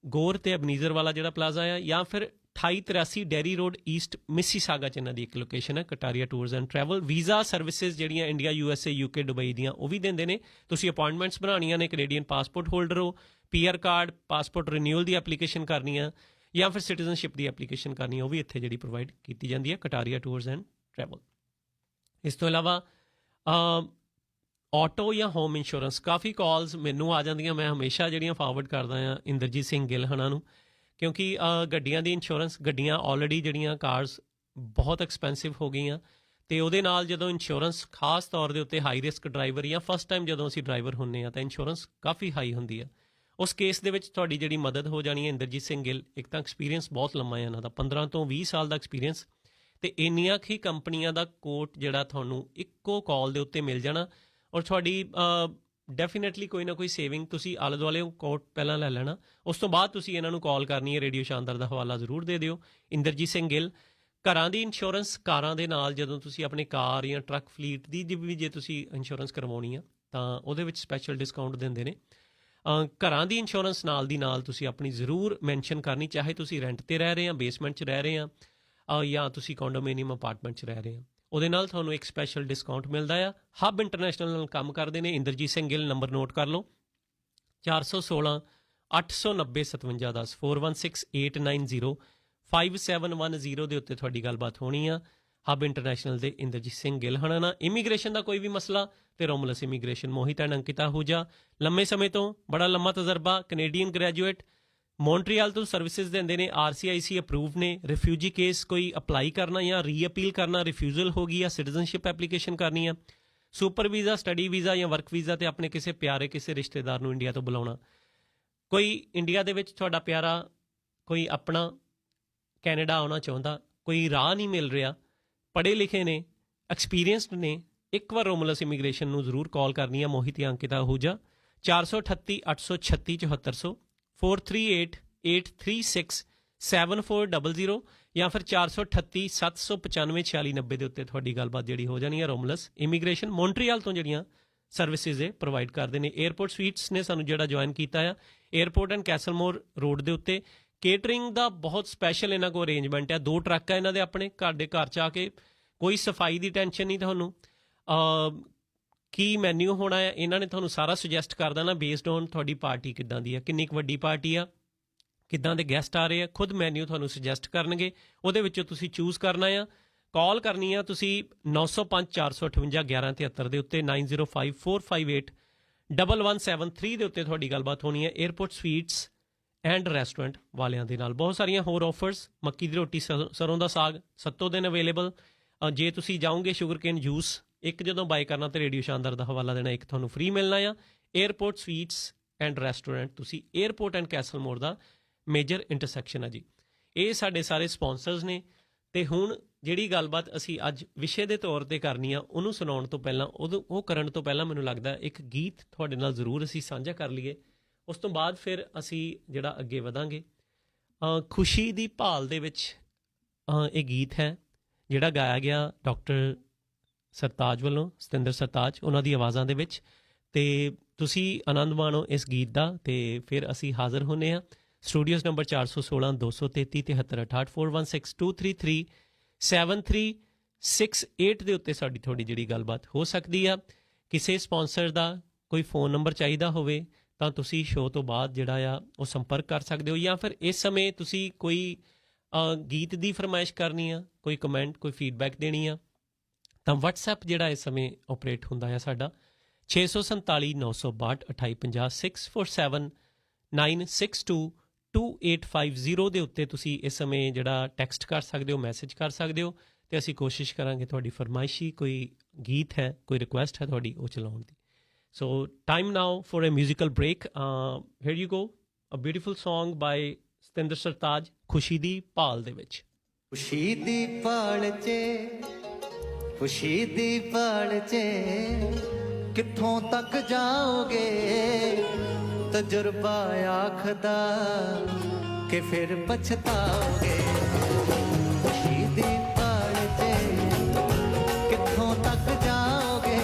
ਗੌਰ ਤੇ ਐਬਨੀਜ਼ਰ ਵਾਲਾ ਜਿਹੜਾ ਪਲਾਜ਼ਾ ਆ, ਜਾਂ ਫਿਰ 2883 ਡੈਰੀ ਰੋਡ ਈਸਟ ਮਿਸੀਸਾਗਾ 'ਚ ਇਹਨਾਂ ਦੀ ਇੱਕ ਲੋਕੇਸ਼ਨ ਹੈ, Kataria tours and travel. Visa services ਜਿਹੜੀਆਂ ਇੰਡੀਆ, USA, UK, ਦੁਬਈ ਦੀਆਂ ਉਹ ਵੀ ਦਿੰਦੇ ਨੇ। ਤੁਸੀਂ ਅਪਾਇੰਟਮੈਂਟਸ ਬਣਾਉਣੀਆਂ ਨੇ, ਕੈਨੇਡੀਅਨ ਪਾਸਪੋਰਟ ਹੋਲਡਰ ਹੋ, PR ਕਾਰਡ, ਪਾਸਪੋਰਟ ਰਿਨਿਊਅਲ ਦੀ ਐਪਲੀਕੇਸ਼ਨ ਕਰਨੀ ਆ, ਜਾਂ ਫਿਰ ਸਿਟੀਜ਼ਨਸ਼ਿਪ ਦੀ ਐਪਲੀਕੇਸ਼ਨ ਕਰਨੀ ਆ, ਉਹ ਵੀ ਇੱਥੇ ਜਿਹੜੀ ਪ੍ਰੋਵਾਈਡ ਕੀਤੀ ਜਾਂਦੀ ਹੈ, ਕਟਾਰੀਆ ਟੂਰਸ ਐਂਡ ਟਰੈਵਲ। ਇਸ ਤੋਂ ਇਲਾਵਾ ਆਟੋ ਜਾਂ ਹੋਮ ਇੰਸ਼ੋਰੈਂਸ, ਕਾਫੀ ਕਾਲਸ ਮੈਨੂੰ ਆ ਜਾਂਦੀਆਂ, ਮੈਂ ਹਮੇਸ਼ਾ ਜਿਹੜੀਆਂ ਫਾਰਵਰਡ ਕਰਦਾ ਹਾਂ ਇੰਦਰਜੀਤ ਸਿੰਘ ਗਿੱਲ ਹਣਾ ਨੂੰ, ਕਿਉਂਕਿ ਗੱਡੀਆਂ ਦੀ ਇੰਸ਼ੋਰੈਂਸ, ਗੱਡੀਆਂ ਆਲਰੇਡੀ ਜਿਹੜੀਆਂ ਕਾਰਸ ਬਹੁਤ ਐਕਸਪੈਂਸਿਵ ਹੋ ਗਈਆਂ, ਅਤੇ ਉਹਦੇ ਨਾਲ ਜਦੋਂ ਇੰਸ਼ੋਰੈਂਸ ਖਾਸ ਤੌਰ ਦੇ ਉੱਤੇ ਹਾਈ ਰਿਸਕ ਡਰਾਈਵਰ ਜਾਂ ਫਸਟ ਟਾਈਮ ਜਦੋਂ ਅਸੀਂ ਡਰਾਈਵਰ ਹੁੰਦੇ ਹਾਂ ਤਾਂ ਇੰਸ਼ੋਰੈਂਸ ਕਾਫੀ ਹਾਈ ਹੁੰਦੀ ਹੈ। ਉਸ ਕੇਸ ਦੇ ਵਿੱਚ ਤੁਹਾਡੀ ਜਿਹੜੀ ਮਦਦ ਹੋ ਜਾਣੀ ਹੈ। ਇੰਦਰਜੀਤ ਸਿੰਘ ਗਿੱਲ, ਇੱਕ ਤਾਂ ਐਕਸਪੀਰੀਅੰਸ ਬਹੁਤ ਲੰਮਾ ਹੈ ਇਹਨਾਂ ਦਾ, 15 ਤੋਂ 20 ਸਾਲ ਦਾ ਐਕਸਪੀਰੀਅੰਸ, ਅਤੇ ਇੰਨੀਆਂ ਹੀ ਕੰਪਨੀਆਂ ਦਾ ਕੋਟ ਜਿਹੜਾ ਤੁਹਾਨੂੰ ਇੱਕੋ ਕਾਲ ਦੇ ਉੱਤੇ ਮਿਲ ਜਾਣਾ, ਔਰ ਤੁਹਾਡੀ ਡੈਫੀਨੇਟਲੀ ਕੋਈ ਨਾ ਕੋਈ ਸੇਵਿੰਗ ਤੁਸੀਂ ਆਲੇ ਦੁਆਲੇ ਕੋਟ ਪਹਿਲਾਂ ਲੈ ਲੈਣਾ, ਉਸ ਤੋਂ ਬਾਅਦ ਤੁਸੀਂ ਇਹਨਾਂ ਨੂੰ ਕਾਲ ਕਰਨੀ ਹੈ। ਰੇਡੀਓ ਸ਼ਾਨਦਾਰ ਦਾ ਹਵਾਲਾ ਜ਼ਰੂਰ ਦੇ ਦਿਓ। ਇੰਦਰਜੀਤ ਸਿੰਘ ਗਿੱਲ। ਘਰਾਂ ਦੀ ਇੰਸ਼ੋਰੈਂਸ, ਕਾਰਾਂ ਦੇ ਨਾਲ ਜਦੋਂ ਤੁਸੀਂ ਆਪਣੇ ਕਾਰ ਜਾਂ ਟਰੱਕ ਫਲੀਟ ਦੀ ਵੀ ਜੇ ਤੁਸੀਂ ਇੰਸ਼ੋਰੈਂਸ ਕਰਵਾਉਣੀ ਆ ਤਾਂ ਉਹਦੇ ਵਿੱਚ ਸਪੈਸ਼ਲ ਡਿਸਕਾਊਂਟ ਦਿੰਦੇ ਨੇ। ਘਰਾਂ ਦੀ ਇੰਸ਼ੋਰੈਂਸ ਨਾਲ ਦੀ ਨਾਲ ਤੁਸੀਂ ਆਪਣੀ ਜ਼ਰੂਰ ਮੈਂਸ਼ਨ ਕਰਨੀ, ਚਾਹੇ ਤੁਸੀਂ ਰੈਂਟ 'ਤੇ ਰਹਿ ਰਹੇ ਆ, ਬੇਸਮੈਂਟ 'ਚ ਰਹਿ ਰਹੇ ਆ, ਜਾਂ ਤੁਸੀਂ ਕੰਡੋਮੀਨੀਅਮ ਅਪਾਰਟਮੈਂਟ 'ਚ ਰਹਿ ਰਹੇ ਆ, ਉਹਦੇ ਨਾਲ ਤੁਹਾਨੂੰ ਇੱਕ ਸਪੈਸ਼ਲ ਡਿਸਕਾਊਂਟ ਮਿਲਦਾ ਆ। ਹੱਬ ਇੰਟਰਨੈਸ਼ਨਲ ਨਾਲ ਕੰਮ ਕਰਦੇ ਨੇ। ਇੰਦਰਜੀਤ ਸਿੰਘ ਗਿੱਲ, ਨੰਬਰ ਨੋਟ ਕਰ ਲਓ, 416 890 5710, 416890 5710 ਦੇ ਉੱਤੇ ਤੁਹਾਡੀ ਗੱਲਬਾਤ ਹੋਣੀ ਆ ਹੱਬ ਇੰਟਰਨੈਸ਼ਨਲ ਦੇ ਇੰਦਰਜੀਤ ਸਿੰਘ ਗਿੱਲ ਹਣਾ ਨਾਲ। ਇਮੀਗ੍ਰੇਸ਼ਨ ਦਾ ਕੋਈ ਵੀ ਮਸਲਾ ਤੇ ਰੋਮਲਸ ਇਮੀਗ੍ਰੇਸ਼ਨ, ਮੋਹਿਤ ਐਂਡ ਅੰਕਿਤਾ ਆਹੂਜਾ, ਲੰਮੇ ਸਮੇਂ ਤੋਂ ਬੜਾ ਲੰਮਾ ਤਜਰਬਾ, ਕੈਨੇਡੀਅਨ ਗ੍ਰੈਜੂਏਟ, ਮੌਂਟਰੀਅਲ ਤੋਂ ਸਰਵਿਸਿਜ਼ ਦਿੰਦੇ ਨੇ, RCIC ਅਪਰੂਵ ਨੇ। ਰਿਫਿਊਜੀ ਕੇਸ ਕੋਈ ਅਪਲਾਈ ਕਰਨਾ ਜਾਂ ਰੀਅਪੀਲ ਕਰਨਾ, ਰਿਫਿਊਜ਼ਲ ਹੋ ਗਈ, ਜਾਂ ਸਿਟੀਜ਼ਨਸ਼ਿਪ ਐਪਲੀਕੇਸ਼ਨ ਕਰਨੀ ਆ, ਸੁਪਰ ਵੀਜ਼ਾ, ਸਟੱਡੀ ਵੀਜ਼ਾ ਜਾਂ ਵਰਕ ਵੀਜ਼ਾ, ਤੇ ਆਪਣੇ ਕਿਸੇ ਪਿਆਰੇ ਕਿਸੇ ਰਿਸ਼ਤੇਦਾਰ ਨੂੰ ਇੰਡੀਆ ਤੋਂ ਬੁਲਾਉਣਾ। ਕੋਈ ਇੰਡੀਆ ਦੇ ਵਿੱਚ ਤੁਹਾਡਾ ਪਿਆਰਾ ਕੋਈ ਆਪਣਾ ਕੈਨੇਡਾ ਆਉਣਾ ਚਾਹੁੰਦਾ, ਕੋਈ ਰਾਹ ਨਹੀਂ ਮਿਲ ਰਿਹਾ, ਪੜ੍ਹੇ ਲਿਖੇ ਨੇ, ਐਕਸਪੀਰੀਅੰਸਡ ਨੇ, ਇੱਕ ਵਾਰ ਰੋਮਲਸ ਇਮੀਗ੍ਰੇਸ਼ਨ ਨੂੰ ਜ਼ਰੂਰ ਕਾਲ ਕਰਨੀ ਆ। ਮੋਹਿਤ ਜਾਂ ਅੰਕਿਤਾ ਆਹੂਜਾ, 438 836 7400, 438 836 7400, ਜਾਂ ਫਿਰ 438 795 4690 ਦੇ ਉੱਤੇ ਤੁਹਾਡੀ ਗੱਲਬਾਤ ਜਿਹੜੀ ਹੋ ਜਾਣੀ ਹੈ। ਰੋਮਲਸ ਇਮੀਗ੍ਰੇਸ਼ਨ ਮੌਂਟਰੀਅਲ ਤੋਂ ਜਿਹੜੀਆਂ ਸਰਵਿਸਿਜ਼ ਇਹ ਪ੍ਰੋਵਾਈਡ ਕਰਦੇ ਨੇ। ਏਅਰਪੋਰਟ ਸਵੀਟਸ ਨੇ ਸਾਨੂੰ ਜਿਹੜਾ ਜੁਆਇਨ ਕੀਤਾ ਆ, ਏਅਰਪੋਰਟ ਐਂਡ ਕੈਸਲਮੋਰ ਰੋਡ ਦੇ ਉੱਤੇ। ਕੇਟਰਿੰਗ ਦਾ ਬਹੁਤ ਸਪੈਸ਼ਲ ਇਹਨਾਂ ਕੋਲ ਅਰੇਂਜਮੈਂਟ ਆ, 2 ਟਰੱਕ ਆ ਇਹਨਾਂ ਦੇ ਆਪਣੇ, ਘਰ ਦੇ ਘਰ 'ਚ ਆ ਕੇ, ਕੋਈ ਸਫਾਈ ਦੀ ਟੈਨਸ਼ਨ ਨਹੀਂ ਤੁਹਾਨੂੰ। ਕੀ ਮੈਨਿਊ ਹੋਣਾ ਹੈ ਇਹਨਾਂ ਨੇ ਤੁਹਾਨੂੰ ਸਾਰਾ ਸੁਜੈਸਟ ਕਰ ਦੇਣਾ ਬੇਸਡ ਔਨ ਤੁਹਾਡੀ ਪਾਰਟੀ ਕਿੱਦਾਂ ਦੀ ਆ, ਕਿੰਨੀ ਕੁ ਵੱਡੀ ਪਾਰਟੀ ਆ, ਕਿੱਦਾਂ ਦੇ ਗੈਸਟ ਆ ਰਹੇ ਆ, ਖੁਦ ਮੈਨਿਊ ਤੁਹਾਨੂੰ ਸੁਜੈਸਟ ਕਰਨਗੇ, ਉਹਦੇ ਵਿੱਚੋਂ ਤੁਸੀਂ ਚੂਜ਼ ਕਰਨਾ ਆ। ਕਾਲ ਕਰਨੀ ਆ ਤੁਸੀਂ 905 458 1173 ਦੇ ਉੱਤੇ, 905 458 1173 ਦੇ ਉੱਤੇ ਤੁਹਾਡੀ ਗੱਲਬਾਤ ਹੋਣੀ ਹੈ ਏਅਰਪੋਰਟ ਸਵੀਟਸ ਐਂਡ ਰੈਸਟੋਰੈਂਟ ਵਾਲਿਆਂ ਦੇ ਨਾਲ। ਬਹੁਤ ਸਾਰੀਆਂ ਹੋਰ ਆਫਰਸ, ਮੱਕੀ ਦੀ ਰੋਟੀ, ਸਰੋਂ ਦਾ ਸਾਗ 7 ਦਿਨ ਅਵੇਲੇਬਲ। ਜੇ ਤੁਸੀਂ ਜਾਓਗੇ ਸ਼ੂਗਰ ਕੇਨ ਜੂਸ ਇੱਕ ਜਦੋਂ ਬਾਏ ਕਰਨਾ ਤਾਂ ਰੇਡੀਓ ਸ਼ਾਨਦਾਰ ਦਾ ਹਵਾਲਾ ਦੇਣਾ, ਇੱਕ ਤੁਹਾਨੂੰ ਫ੍ਰੀ ਮਿਲਣਾ ਆ। ਏਅਰਪੋਰਟ ਸਵੀਟਸ ਐਂਡ ਰੈਸਟੋਰੈਂਟ, ਤੁਸੀਂ ਏਅਰਪੋਰਟ ਐਂਡ ਕੈਸਲ ਮੋੜ ਦਾ ਮੇਜਰ ਇੰਟਰਸੈਕਸ਼ਨ ਆ ਜੀ। ਇਹ ਸਾਡੇ ਸਾਰੇ ਸਪੋਂਸਰਸ ਨੇ। ਅਤੇ ਹੁਣ ਜਿਹੜੀ ਗੱਲਬਾਤ ਅਸੀਂ ਅੱਜ ਵਿਸ਼ੇ ਦੇ ਤੌਰ 'ਤੇ ਕਰਨੀ ਆ, ਉਹਨੂੰ ਸੁਣਾਉਣ ਤੋਂ ਪਹਿਲਾਂ, ਉਹ ਕਰਨ ਤੋਂ ਪਹਿਲਾਂ ਮੈਨੂੰ ਲੱਗਦਾ ਇੱਕ ਗੀਤ ਤੁਹਾਡੇ ਨਾਲ ਜ਼ਰੂਰ ਅਸੀਂ ਸਾਂਝਾ ਕਰ ਲਈਏ। ਉਸ ਤੋਂ ਬਾਅਦ ਫਿਰ ਅਸੀਂ ਜਿਹੜਾ ਅੱਗੇ ਵਧਾਂਗੇ। ਖੁਸ਼ੀ ਦੀ ਭਾਲ ਦੇ ਵਿੱਚ ਇਹ ਗੀਤ ਹੈ ਜਿਹੜਾ ਗਾਇਆ ਗਿਆ ਡਾਕਟਰ ਸਰਤਾਜ ਵੱਲੋਂ, ਸਤਿੰਦਰ ਸਰਤਾਜ, ਉਹਨਾਂ ਦੀ ਆਵਾਜ਼ਾਂ ਦੇ ਵਿੱਚ, ਅਤੇ ਤੁਸੀਂ ਆਨੰਦ ਮਾਣੋ ਇਸ ਗੀਤ ਦਾ। ਅਤੇ ਫਿਰ ਅਸੀਂ ਹਾਜ਼ਰ ਹੁੰਦੇ ਹਾਂ। ਸਟੂਡੀਓਜ਼ ਨੰਬਰ 416 233 73 68 416 233 7368 ਦੇ ਉੱਤੇ ਸਾਡੀ ਥੋੜ੍ਹੀ ਜਿਹੜੀ ਗੱਲਬਾਤ ਹੋ ਸਕਦੀ ਆ। ਕਿਸੇ ਸਪੋਂਸਰ ਦਾ ਕੋਈ ਫ਼ੋਨ ਨੰਬਰ ਚਾਹੀਦਾ ਹੋਵੇ ਤਾਂ ਤੁਸੀਂ ਸ਼ੋਅ ਤੋਂ ਬਾਅਦ ਜਿਹੜਾ ਆ ਉਹ ਸੰਪਰਕ ਕਰ ਸਕਦੇ ਹੋ, ਜਾਂ ਫਿਰ ਇਸ ਸਮੇਂ ਤੁਸੀਂ ਕੋਈ ਗੀਤ ਦੀ ਫਰਮਾਇਸ਼ ਕਰਨੀ ਆ, ਕੋਈ ਕਮੈਂਟ, ਕੋਈ ਫੀਡਬੈਕ ਦੇਣੀ ਆ, ਤਾਂ WhatsApp ਜਿਹੜਾ ਇਸ ਸਮੇਂ ਓਪਰੇਟ ਹੁੰਦਾ ਆ ਸਾਡਾ 647 962 2850 647 962 2850 ਦੇ ਉੱਤੇ ਤੁਸੀਂ ਇਸ ਸਮੇਂ ਜਿਹੜਾ ਟੈਕਸਟ ਕਰ ਸਕਦੇ ਹੋ, ਮੈਸੇਜ ਕਰ ਸਕਦੇ ਹੋ, ਅਤੇ ਅਸੀਂ ਕੋਸ਼ਿਸ਼ ਕਰਾਂਗੇ ਤੁਹਾਡੀ ਫਰਮਾਇਸ਼ੀ ਕੋਈ ਗੀਤ ਹੈ, ਕੋਈ ਰਿਕੁਐਸਟ ਹੈ ਤੁਹਾਡੀ, ਉਹ ਚਲਾਉਣ ਦੀ। So time now for a musical break. Here you go, a beautiful song by Satinder Sartaaj, ਖੁਸ਼ੀ ਦੀ ਭਾਲ ਦੇ ਵਿੱਚ। ਖੁਸ਼ੀ ਦੀ ਭਾਲ 'ਚ, ਖੁਸ਼ੀ ਦੀ ਭਾਲ 'ਚ ਕਿੱਥੋਂ ਤੱਕ ਜਾਓਗੇ, ਤਜਰਬਾ ਆਖਦਾ ਕਿ ਫਿਰ ਪਛਤਾਓਗੇ। ਖੁਸ਼ੀ ਦੀ ਭਾਲ 'ਚ ਕਿੱਥੋਂ ਤੱਕ ਜਾਓਗੇ,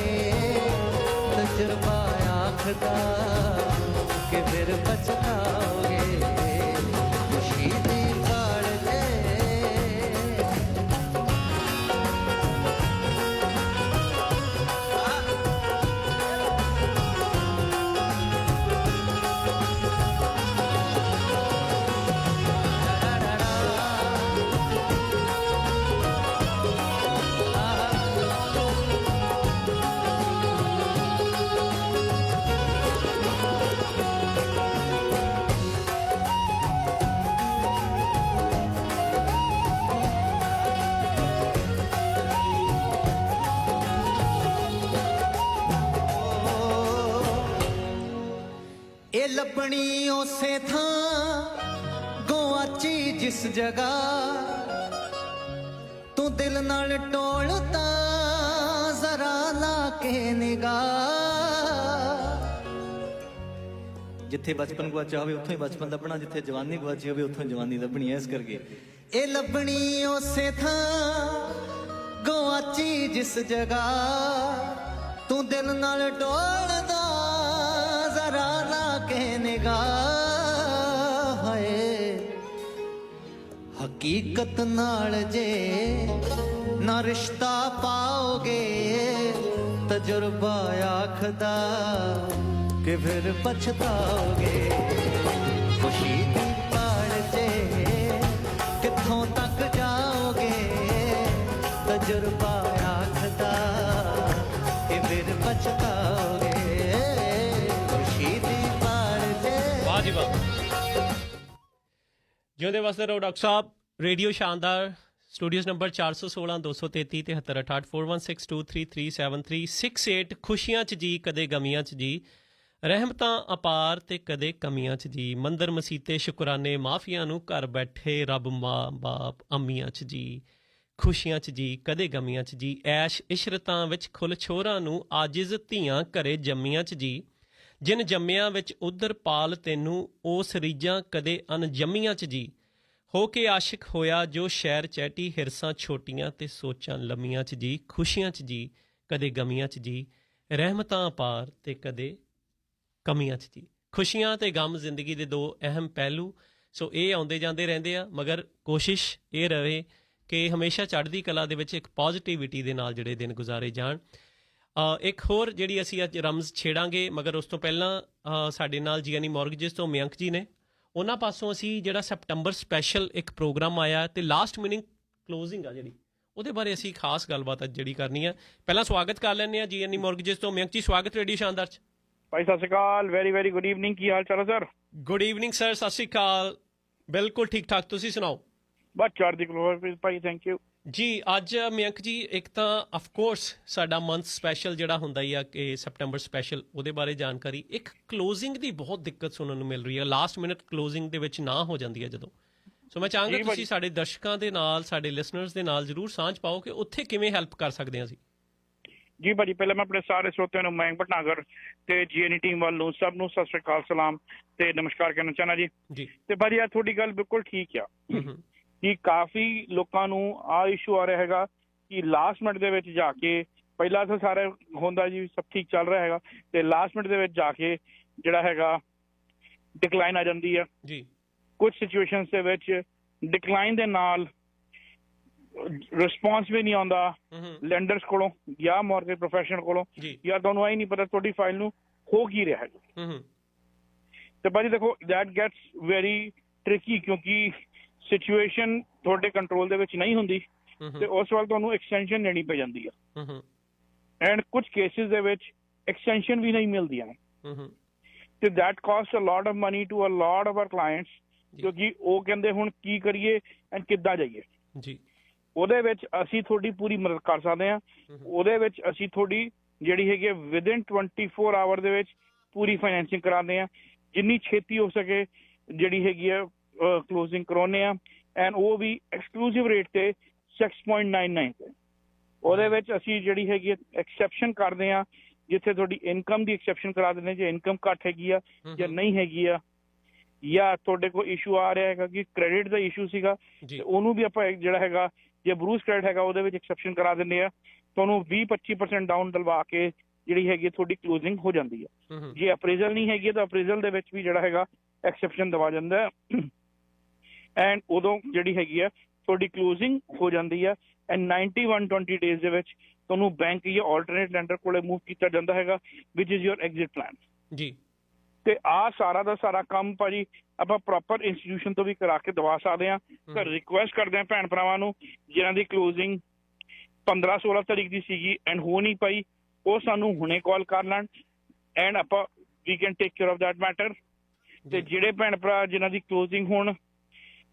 ਤਜਰਬਾ फिर पछताओगे खुशी दी पाल चे ਇਹ ਲੱਭਣੀ ਉਸੇ ਥਾਂ ਗੁਆਚੀ ਜਿਸ ਜਗ੍ਹਾ ਤੂੰ ਦਿਲ ਨਾਲ ਟੋਲਦਾ ਜ਼ਰਾ ਲਾ ਕੇ ਨਿਗਾਹ ਜਿੱਥੇ ਬਚਪਨ ਗੁਆਚਿਆ ਹੋਵੇ ਉੱਥੋਂ ਹੀ ਬਚਪਨ ਲੱਭਣਾ ਜਿੱਥੇ ਜਵਾਨੀ ਗੁਆਚੀ ਹੋਵੇ ਉੱਥੋਂ ਜਵਾਨੀ ਲੱਭਣੀ ਐ ਇਸ ਕਰਕੇ ਇਹ ਲੱਭਣੀ ਉਸੇ ਥਾਂ ਗੁਆਚੀ ਜਿਸ ਜਗ੍ਹਾ ਤੂੰ ਦਿਲ ਨਾਲ ਟੋਲਦਾ ਜ਼ਰਾ ਲਾ ਕੇ ਨਿਗਾਹ ਹੈ ਹਕੀਕਤ ਨਾਲ ਜੇ ਨਾ ਰਿਸ਼ਤਾ ਪਾਓਗੇ ਤਜਰਬਾ ਆਖਦਾ ਕਿ ਫਿਰ ਪਛਤਾਓਗੇ ਖੁਸ਼ੀ ਦੀ ਪਾਲ ਜੇ ਕਿੱਥੋਂ ਤੱਕ ਜਾਓਗੇ ਤਜਰਬਾ ਆਖਦਾ ਕਿ ਫਿਰ ਪਛਤਾਓਗੇ ਖੁਸ਼ੀ ਦੀ ਪਾਲ ਜੇ ਵਾਹ ਜੀ ਵਾਹ ਜਿਉਂਦੇ ਵਾਸਤੇ ਰਹੋ ਡਾਕਟਰ ਸਾਹਿਬ ਰੇਡੀਓ ਸ਼ਾਨਦਾਰ ਸਟੂਡੀਓਜ਼ ਨੰਬਰ 416 233 7368 4162337373 68 ਖੁਸ਼ੀਆਂ 'ਚ ਜੀ ਕਦੇ ਗਮੀਆਂ 'ਚ ਜੀ ਰਹਿਮਤਾਂ ਅਪਾਰ ਤੇ ਕਦੇ ਕਮੀਆਂ 'ਚ ਜੀ ਮੰਦਰ ਮਸੀਤੇ ਸ਼ੁਕਰਾਨੇ ਮਾਫੀਆਂ ਨੂੰ ਘਰ ਬੈਠੇ ਰੱਬ ਮਾਂ ਬਾਪ ਅੰਮੀਆਂ 'ਚ ਜੀ ਖੁਸ਼ੀਆਂ 'ਚ ਜੀ ਕਦੇ ਗਮੀਆਂ 'ਚ ਜੀ ਐਸ਼ ਇਸ਼ਰਤਾਂ ਵਿੱਚ ਖੁੱਲ ਛੋਰਾਂ ਨੂੰ ਆਜਿਜ਼ ਧੀਆਂ ਘਰੇ ਜੰਮੀਆਂ 'ਚ ਜੀ ਜਿਨ ਜੰਮਿਆਂ ਵਿੱਚ ਉਧਰ ਪਾਲ ਤੈਨੂੰ ਉਸ ਰੀਜਾਂ ਕਦੇ ਅਣਜੰਮੀਆਂ 'ਚ ਜੀ ਹੋ ਕੇ ਆਸ਼ਿਕ ਹੋਇਆ ਜੋ ਸ਼ਹਿਰ ਚੈਟੀ ਹਿਰਸਾਂ ਛੋਟੀਆਂ ਤੇ ਸੋਚਾਂ ਲੰਮੀਆਂ 'ਚ ਜੀ ਖੁਸ਼ੀਆਂ 'ਚ ਜੀ ਕਦੇ ਗਮੀਆਂ 'ਚ ਜੀ ਰਹਿਮਤਾਂ ਅਪਾਰ ਤੇ ਕਦੇ ਕਮੀਆਂ 'ਚ ਜੀ ਖੁਸ਼ੀਆਂ ਤੇ ਗਮ ਜ਼ਿੰਦਗੀ ਦੇ ਦੋ ਅਹਿਮ ਪਹਿਲੂ ਸੋ ਇਹ ਆਉਂਦੇ ਜਾਂਦੇ ਰਹਿੰਦੇ ਆ ਮਗਰ ਕੋਸ਼ਿਸ਼ ਇਹ ਰਹੇ ਕਿ ਹਮੇਸ਼ਾ ਚੜ੍ਹਦੀ ਕਲਾ ਦੇ ਵਿੱਚ ਇੱਕ ਪੋਜ਼ੀਟਿਵਿਟੀ ਦੇ ਨਾਲ ਜਿਹੜੇ ਦਿਨ ਗੁਜ਼ਾਰੇ ਜਾਣ ਇੱਕ ਹੋਰ ਜਿਹੜੀ ਅਸੀਂ ਅੱਜ ਰਮਜ਼ ਛੇੜਾਂਗੇ ਮਗਰ ਉਸ ਤੋਂ ਪਹਿਲਾਂ ਸਾਡੇ ਨਾਲ ਜੀਐਨਈ ਮੌਰਗੇਜਿਸ ਤੋਂ ਮਯੰਕ ਜੀ ਨੇ ਉਹਨਾਂ ਪਾਸੋਂ ਅਸੀਂ ਜਿਹੜਾ ਸੈਪਟੰਬਰ ਸਪੈਸ਼ਲ ਇੱਕ ਪ੍ਰੋਗਰਾਮ ਆਇਆ ਤੇ ਲਾਸਟ ਮਿਨਿੰਗ ਕਲੋਜ਼ਿੰਗ ਆ ਜਿਹੜੀ ਉਹਦੇ ਬਾਰੇ ਅਸੀਂ ਖਾਸ ਗੱਲਬਾਤ ਅੱਜ ਜਿਹੜੀ ਕਰਨੀ ਆ ਪਹਿਲਾਂ ਸਵਾਗਤ ਕਰ ਲੈਂਦੇ ਆ ਜੀਐਨਈ ਮੌਰਗੇਜਿਸ ਤੋਂ ਮਯੰਕ ਜੀ ਸਵਾਗਤ ਰੇਡੀਓ ਸ਼ਾਨਦਾਰ 'ਚ ਭਾਈ ਸਤਿ ਸ਼੍ਰੀ ਅਕਾਲ ਵੈਰੀ ਵੈਰੀ ਗੁੱਡ ਈਵਨਿੰਗ ਕੀ ਹਾਲ ਚਾਲ ਹੈ ਸਰ ਗੁੱਡ ਈਵਨਿੰਗ ਸਰ ਸਤਿ ਸ਼੍ਰੀ ਅਕਾਲ ਬਿਲਕੁਲ ਠੀਕ ਠਾਕ ਤੁਸੀਂ ਸੁਣਾਓ ਬਸ ਚੜ੍ਹਦੀ ਕਲਾ ਭਾਈ ਥੈਂਕ ਯੂ ਜੀ ਅੱਜ ਮਯੰਕ ਜੀ ਇੱਕ ਤਾਂ ਆਫ ਕੋਰਸ ਸਾਡਾ ਮੰਥ ਸਪੈਸ਼ਲ ਜਿਹੜਾ ਹੁੰਦਾ ਹੀ ਆ ਕਿ ਸੈਪਟੰਬਰ ਸਪੈਸ਼ਲ ਉਹਦੇ ਬਾਰੇ ਜਾਣਕਾਰੀ ਇੱਕ ਕਲੋਜ਼ਿੰਗ ਦੀ ਬਹੁਤ ਦਿੱਕਤ ਸੁਣਨ ਨੂੰ ਮਿਲ ਰਹੀ ਹੈ ਲਾਸਟ ਮਿੰਟ ਕਲੋਜ਼ਿੰਗ ਦੇ ਵਿੱਚ ਨਾ ਹੋ ਜਾਂਦੀ ਹੈ ਜਦੋਂ ਸੋ ਮੈਂ ਚਾਹਾਂਗਾ ਤੁਸੀਂ ਸਾਡੇ ਦਰਸ਼ਕਾਂ ਦੇ ਨਾਲ ਸਾਡੇ ਲਿਸਨਰਸ ਦੇ ਨਾਲ ਜ਼ਰੂਰ ਸਾਂਝ ਪਾਓ ਕਿ ਉੱਥੇ ਕਿਵੇਂ ਹੈਲਪ ਕਰ ਸਕਦੇ ਹਾਂ ਅਸੀਂ ਜੀ ਭਾਜੀ ਪਹਿਲਾਂ ਮੈਂ ਆਪਣੇ ਸਾਰੇ ਸਰੋਤਿਆਂ ਨੂੰ ਮਯੰਕ ਭਟਨਾਗਰ ਤੇ ਜੀਐਨਈ ਟੀਮ ਵੱਲੋਂ ਸਭ ਨੂੰ ਸਤਿ ਸ਼੍ਰੀ ਅਕਾਲ ਸਲਾਮ ਤੇ ਨਮਸਕਾਰ ਕਰਨਾ ਚਾਹੁੰਦਾ ਜੀ ਤੇ ਭਾਜੀ ਆ ਤੁਹਾਡੀ ਗੱਲ ਬਿਲਕੁਲ ਠੀਕ ਆ ਕਿ ਕਾਫੀ ਲੋਕਾਂ ਨੂੰ ਆ ਇਸ਼ੂ ਆ ਰਿਹਾ ਹੈਗਾ ਕਿ ਲਾਸਟ ਮਿੰਟ ਦੇ ਵਿੱਚ ਜਾ ਕੇ ਪਹਿਲਾਂ ਤਾਂ ਸਾਰੇ ਹੁੰਦਾ ਜੀ ਸਭ ਠੀਕ ਚੱਲ ਰਿਹਾ ਹੈਗਾ ਤੇ ਲਾਸਟ ਮਿੰਟ ਦੇ ਵਿੱਚ ਜਾ ਕੇ ਜਿਹੜਾ ਹੈਗਾ ਡਿਕਲਾਈਨ ਆ ਜਾਂਦੀ ਆ ਜੀ ਕੁਝ ਸਿਚੁਏਸ਼ਨਸ ਦੇ ਵਿੱਚ ਡਿਕਲਾਈਨ ਦੇ ਨਾਲ ਰਿਸਪੌਂਸ ਵੀ ਨਹੀਂ ਆਉਂਦਾ ਲੈਂਡਰਸ ਕੋਲੋਂ ਜਾਂ ਮੌਰਗੇਜ ਪ੍ਰੋਫੈਸ਼ਨਲ ਕੋਲੋਂ ਜਾਂ ਤੁਹਾਨੂੰ ਆਈ ਨਹੀਂ ਪਤਾ ਤੁਹਾਡੀ ਫਾਈਲ ਨੂੰ ਹੋ ਕੀ ਰਿਹਾ ਹੈ ਤੇ ਭਾਜੀ ਦੇਖੋ ਦੈਟ ਗੈਟਸ ਵੈਰੀ ਟ੍ਰਿਕੀ ਕਿਉਂਕਿ ਸਿਚੁਏਸ਼ਨ ਤੁਹਾਡੇ ਕੰਟਰੋਲ ਦੇ ਵਿੱਚ ਨਹੀਂ ਹੁੰਦੀ ਤੇ ਉਸ ਵੱਲ ਤੁਹਾਨੂੰ ਐਕਸਟੈਂਸ਼ਨ ਲੈਣੀ ਪੈ ਜਾਂਦੀ ਆ ਐਂਡ ਕੁਝ ਕੇਸਿਸ ਦੇ ਵਿੱਚ ਐਕਸਟੈਂਸ਼ਨ ਵੀ ਨਹੀਂ ਮਿਲਦੀਆਂ ਤੇ that cost a lot of money to a lot of our clients ਕਿਉਂਕਿ ਉਹ ਕਹਿੰਦੇ ਹੁਣ ਕੀ ਕਰੀਏ ਐਂਡ ਕਿੱਦਾਂ ਜਾਈਏ ਜੀ ਉਹਦੇ ਵਿੱਚ ਅਸੀਂ ਤੁਹਾਡੀ ਪੂਰੀ ਮਦਦ ਕਰ ਸਕਦੇ ਹਾਂ ਉਹਦੇ ਵਿੱਚ ਅਸੀਂ ਤੁਹਾਡੀ ਜਿਹੜੀ ਹੈਗੀ ਵਿਦਿਨ 24 ਆਵਰ ਦੇ ਵਿੱਚ ਪੂਰੀ ਫਾਈਨੈਂਸਿੰਗ ਕਰਾਉਂਦੇ ਹਾਂ ਜਿੰਨੀ ਛੇਤੀ ਹੋ ਸਕੇ ਜਿਹੜੀ ਹੈਗੀ ਆ ਕਲੋਜ਼ਿੰਗ ਕਰਾਉਂਦੇ ਆ ਐਂਡ ਉਹ ਵੀ ਐਕਸਕਲੂਸਿਵ ਰੇਟ ਤੇ 6.99 ਤੇ ਉਹਦੇ ਵਿੱਚ ਅਸੀਂ ਜਿਹੜੀ ਹੈਗੀ ਐਕਸੈਪਸ਼ਨ ਕਰਦੇ ਆ ਜਿੱਥੇ ਤੁਹਾਡੀ ਇਨਕਮ ਦੀ ਐਕਸੈਪਸ਼ਨ ਕਰਾ ਦਿੰਦੇ ਜੇ ਇਨਕਮ ਘੱਟ ਹੈਗੀ ਆ ਜਾਂ ਨਹੀਂ ਹੈਗੀ ਆ ਜਾਂ ਤੁਹਾਡੇ ਕੋਲ ਇਸ਼ੂ ਆ ਰਿਹਾ ਹੈਗਾ ਕਿ ਕ੍ਰੈਡਿਟ ਦਾ ਇਸ਼ੂ ਸੀਗਾ ਤੇ ਉਹਨੂੰ ਵੀ ਆਪਾਂ ਜਿਹੜਾ ਹੈਗਾ ਜੇ ਬਰੂਸ ਕ੍ਰੈਡਿਟ ਹੈਗਾ ਉਹਦੇ ਵਿੱਚ ਐਕਸੈਪਸ਼ਨ ਕਰਾ ਦਿੰਦੇ ਆ ਤੁਹਾਨੂੰ 20-25% ਡਾਊਨ ਦਿਲਵਾ ਕੇ ਜਿਹੜੀ ਹੈਗੀ ਤੁਹਾਡੀ ਕਲੋਜ਼ਿੰਗ ਹੋ ਜਾਂਦੀ ਹੈ। ਜੇ ਅਪਰੇਜ਼ਲ ਨਹੀਂ ਹੈਗੀ ਤਾਂ ਅਪਰੇਜ਼ਲ ਦੇ ਵਿੱਚ ਵੀ ਜਿਹੜਾ ਹੈਗਾ ਐਕਸੈਪਸ਼ਨ ਦਵਾ ਜਾਂਦਾ ਹੈ ਐਂਡ ਉਦੋਂ ਜਿਹੜੀ ਹੈਗੀ ਆ ਤੁਹਾਡੀ ਕਲੋਜ਼ਿੰਗ ਹੋ ਜਾਂਦੀ ਹੈ ਐਂਡ 91-20 ਡੇਜ਼ ਦੇ ਵਿੱਚ ਤੁਹਾਨੂੰ ਬੈਂਕ ਜਾਂ ਆਲਟਰਨੇਟ ਲੈਂਡਰ ਕੋਲੇ ਮੂਵ ਕੀਤਾ ਜਾਂਦਾ ਹੈਗਾ ਵਿਚ ਇਜ਼ ਯੋਰ ਐਗਜ਼ਿਟ ਪਲਾਨ ਜੀ। ਤੇ ਆ ਸਾਰਾ ਦਾ ਸਾਰਾ ਕੰਮ ਭਾਜੀ ਆਪਾਂ ਪ੍ਰੋਪਰ ਇੰਸਟੀਟਿਊਸ਼ਨ ਤੋਂ ਵੀ ਕਰਾ ਕੇ ਦਵਾ ਸਕਦੇ ਹਾਂ। ਤਾਂ ਰਿਕੁਐਸਟ ਕਰਦੇ ਹਾਂ ਭੈਣ ਭਰਾਵਾਂ ਨੂੰ ਜਿਨ੍ਹਾਂ ਦੀ ਕਲੋਜ਼ਿੰਗ 15-16 ਤਰੀਕ ਦੀ ਸੀਗੀ ਐਂਡ ਹੋ ਨਹੀਂ ਪਾਈ ਉਹ ਸਾਨੂੰ ਹੁਣੇ ਕਾਲ ਕਰ ਲੈਣ ਐਂਡ ਆਪਾਂ we can take care of that matter. ਤੇ ਜਿਹੜੇ ਭੈਣ ਭਰਾ ਜਿਨ੍ਹਾਂ ਦੀ ਕਲੋਜ਼ਿੰਗ ਹੁਣ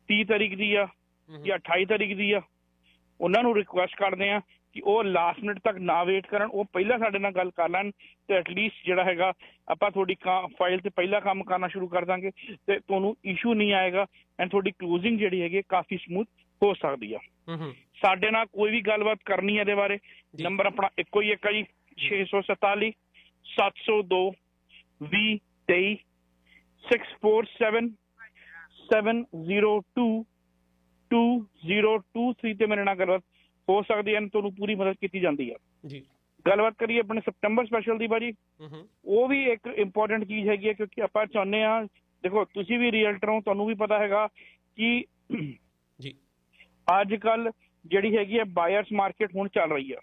30 ਤਰੀਕ ਦੀ ਆ ਜਾਂ 28 ਤਰੀਕ ਦੀ ਆ ਉਹਨਾਂ ਨੂੰ ਰਿਕੁਐਸਟ ਕਰਦੇ ਆ ਕਿ ਉਹ ਲਾਸਟ ਮਿੰਟ ਤੱਕ ਨਾ ਵੇਟ ਕਰਨ, ਉਹ ਪਹਿਲਾਂ ਸਾਡੇ ਨਾਲ ਗੱਲ ਕਰ ਲੈਣ ਤੇ ਐਟਲੀਸਟ ਜਿਹੜਾ ਹੈਗਾ ਆਪਾਂ ਤੁਹਾਡੀ ਫਾਈਲ ਤੇ ਪਹਿਲਾਂ ਕੰਮ ਕਰਨਾ ਸ਼ੁਰੂ ਕਰ ਦਾਂਗੇ ਤੇ ਤੁਹਾਨੂੰ ਇਸ਼ੂ ਨਹੀਂ ਆਏਗਾ ਐਂਡ ਤੁਹਾਡੀ ਕਲੋਜ਼ਿੰਗ ਜਿਹੜੀ ਹੈਗੀ ਕਾਫੀ ਸਮੂਥ ਹੋ ਸਕਦੀ ਆ। ਸਾਡੇ ਨਾਲ ਕੋਈ ਵੀ ਗੱਲਬਾਤ ਕਰਨੀ ਹੈ ਇਹਦੇ ਬਾਰੇ ਨੰਬਰ ਆਪਣਾ ਇੱਕੋ ਹੀ ਇੱਕ ਆ ਜੀ 647 702 2023 647 702 2023 ਤੇ ਮੇਰੇ ਨਾਲ ਗੱਲਬਾਤ ਹੋ ਸਕਦੀ ਹੈ, ਤੁਹਾਨੂੰ ਪੂਰੀ ਮਦਦ ਕੀਤੀ ਜਾਂਦੀ ਹੈ ਜੀ। ਗੱਲਬਾਤ ਕਰੀਏ ਆਪਣੇ ਸਪਟੰਬਰ ਸਪੈਸ਼ਲ ਦੀ ਬਾਜੀ, ਉਹ ਵੀ ਇੱਕ ਇੰਪੋਰਟੈਂਟ ਚੀਜ਼ ਹੈਗੀ ਹੈ ਕਿਉਂਕਿ ਆਪਾਂ ਚਾਹੁੰਦੇ ਹਾਂ, ਦੇਖੋ ਤੁਸੀਂ ਵੀ ਰੀਅਲਟਰ ਹੋ ਤੁਹਾਨੂੰ ਵੀ ਪਤਾ ਹੈਗਾ ਕਿ ਜੀ ਅੱਜ ਕੱਲ ਜਿਹੜੀ ਹੈਗੀ ਹੈ ਬਾਇਰਸ ਮਾਰਕੀਟ ਹੁਣ ਚੱਲ ਰਹੀ ਹੈ।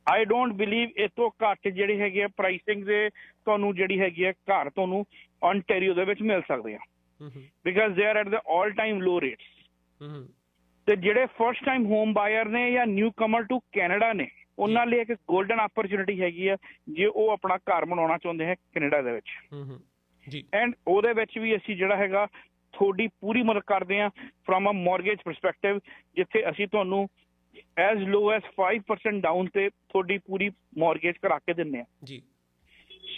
ਆਈ ਡੋਂਟ ਬਿਲੀਵ ਇਹ ਤੋਂ ਘੱਟ ਜਿਹੜੇ ਹੈਗੇ ਆ ਪ੍ਰਾਈਸਿੰਗ ਦੇ ਤੁਹਾਨੂੰ ਜਿਹੜੀ ਹੈਗੀ ਹੈ ਘਰ ਤੁਹਾਨੂੰ ontario ਦੇ ਵਿੱਚ ਮਿਲ ਸਕਦੇ ਆ because they are at the all time low rates. ਤੇ ਜਿਹੜੇ ਫਸਟ ਟਾਈਮ ਹੋਮ ਬਾਇਰ ਨੇ ਜਾਂ ਨਿਊ ਕਮਰ ਟੂ ਕੈਨੇਡਾ ਨੇ ਉਹਨਾਂ ਲਈ ਇੱਕ ਗੋਲਡਨ ਆਪਰਚੁਨਿਟੀ ਹੈਗੀ ਆ ਜੇ ਉਹ ਆਪਣਾ ਘਰ ਬਣਾਉਣਾ ਚਾਹੁੰਦੇ ਹੈ ਕੈਨੇਡਾ ਦੇ ਵਿੱਚ ਐਂਡ ਉਹਦੇ ਵਿੱਚ ਵੀ ਅਸੀਂ ਜਿਹੜਾ ਹੈਗਾ ਤੁਹਾਡੀ ਪੂਰੀ ਮਦਦ ਕਰਦੇ ਹਾਂ ਫਰੋਮ ਅ ਮੌਰਗੇਜ ਪਰਸਪੈਕਟਿਵ, ਜਿੱਥੇ ਅਸੀਂ ਤੁਹਾਨੂੰ ਐਜ਼ ਲੋ ਐਜ਼ 5% ਡਾਊਨ ਤੇ ਤੁਹਾਡੀ ਪੂਰੀ ਮੌਰਗੇਜ ਕਰਾ ਕੇ ਦਿੰਦੇ ਹਾਂ ਜੀ।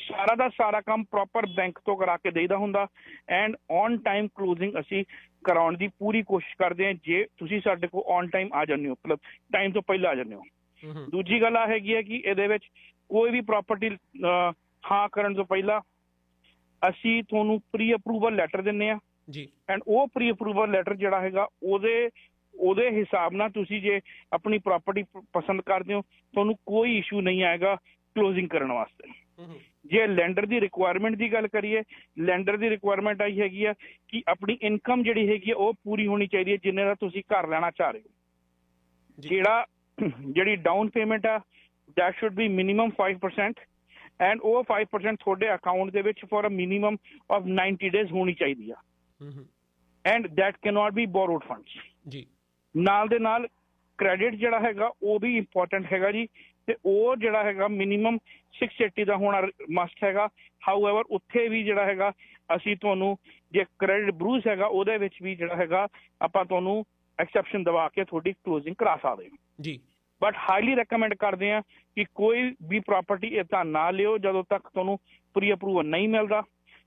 ਸਾਰਾ ਦਾ ਸਾਰਾ ਕੰਮ ਪ੍ਰੋਪਰ ਬੈਂਕ ਤੋਂ ਕਰਾ ਕੇ ਦੇਈਦਾ ਹੁੰਦਾ ਐਂਡ ਔਨ ਟਾਈਮ ਕਲੋਜ਼ਿੰਗ ਅਸੀਂ ਕਰਾਉਣ ਦੀ ਪੂਰੀ ਕੋਸ਼ਿਸ਼ ਕਰਦੇ ਹਾਂ ਜੇ ਤੁਸੀਂ ਸਾਡੇ ਕੋਲ ਔਨ ਟਾਈਮ ਆ ਜਾਂਦੇ ਹੋ, ਮਤਲਬ ਟਾਈਮ ਤੋਂ ਪਹਿਲਾਂ ਆ ਜਾਂਦੇ ਹੋ। ਦੂਜੀ ਗੱਲ ਆ ਹੈਗੀ ਹੈ ਕਿ ਇਹਦੇ ਵਿੱਚ ਕੋਈ ਵੀ ਪ੍ਰਾਪਰਟੀ ਹਾਂ ਕਰਨ ਤੋਂ ਪਹਿਲਾਂ ਅਸੀਂ ਤੁਹਾਨੂੰ ਪ੍ਰੀ ਅਪਰੂਵਲ ਲੈਟਰ ਦਿੰਦੇ ਹਾਂ ਜੀ ਐਂਡ ਉਹ ਪ੍ਰੀ ਅਪਰੂਵਲ ਲੈਟਰ ਜਿਹੜਾ ਹੈਗਾ ਉਹਦੇ ਹਿਸਾਬ ਨਾਲ ਤੁਸੀਂ ਜੇ ਆਪਣੀ ਪ੍ਰਾਪਰਟੀ ਪਸੰਦ ਕਰਦੇ ਹੋ ਤੁਹਾਨੂੰ ਕੋਈ ਇਸ਼ੂ ਨਹੀਂ ਆਏਗਾ ਕਲੋਜ਼ਿੰਗ ਕਰਨ ਵਾਸਤੇ। ਜੇ ਲੈਂਡਰ ਦੀ ਰਿਕੁਆਇਰਮੈਂਟ ਦੀ ਗੱਲ ਕਰੀਏ, ਲੈਂਡਰ ਦੀ ਰਿਕੁਆਇਰਮੈਂਟ ਆਈ ਹੈਗੀ ਆ ਕਿ ਆਪਣੀ ਇਨਕਮ ਜਿਹੜੀ ਹੈਗੀ ਆ ਉਹ ਪੂਰੀ ਹੋਣੀ ਚਾਹੀਦੀ ਹੈ ਜਿੰਨੇ ਦਾ ਤੁਸੀਂ ਘਰ ਲੈਣਾ ਚਾਹ ਰਹੇ ਹੋ। ਜਿਹੜੀ ਡਾਊਨ ਪੇਮੈਂਟ ਆ that should be minimum 5% and ਉਹ 5% ਤੁਹਾਡੇ ਅਕਾਊਂਟ ਦੇ ਵਿੱਚ for a minimum of 90 days ਹੋਣੀ ਚਾਹੀਦੀ ਆ and that can not be borrowed funds ਜੀ। ਨਾਲ ਦੇ ਨਾਲ ਕ੍ਰੈਡਿਟ ਜਿਹੜਾ ਹੈਗਾ ਉਹ ਵੀ ਇੰਪੋਰਟੈਂਟ ਹੈਗਾ ਜੀ ਤੇ ਉਹ ਜਿਹੜਾ ਹੈਗਾ ਮਿਨੀਮਮ 680 ਦਾ ਹੋਣਾ ਮਸਟ ਹੈਗਾ। ਹਾਊਐਵਰ ਉੱਥੇ ਵੀ ਜਿਹੜਾ ਹੈਗਾ ਅਸੀਂ ਤੁਹਾਨੂੰ ਜੇ ਕ੍ਰੈਡਿਟ ਬਰੂਸ ਹੈਗਾ ਉਹਦੇ ਵਿੱਚ ਵੀ ਜਿਹੜਾ ਹੈਗਾ ਆਪਾਂ ਤੁਹਾਨੂੰ ਐਕਸੈਪਸ਼ਨ ਦਵਾ ਕੇ ਤੁਹਾਡੀ ਕਲੋਜ਼ਿੰਗ ਕਰਾ ਸਕਦੇ ਹਾਂ ਜੀ। ਬਟ ਹਾਈਲੀ ਰეკਮੈਂਡ ਕਰਦੇ ਹਾਂ ਕਿ ਕੋਈ ਵੀ ਪ੍ਰਾਪਰਟੀ ਏਦਾਂ ਨਾ ਲਿਓ ਜਦੋਂ ਤੱਕ ਤੁਹਾਨੂੰ ਪ੍ਰੀ ਅਪਰੂਵਲ ਨਹੀਂ ਮਿਲਦਾ,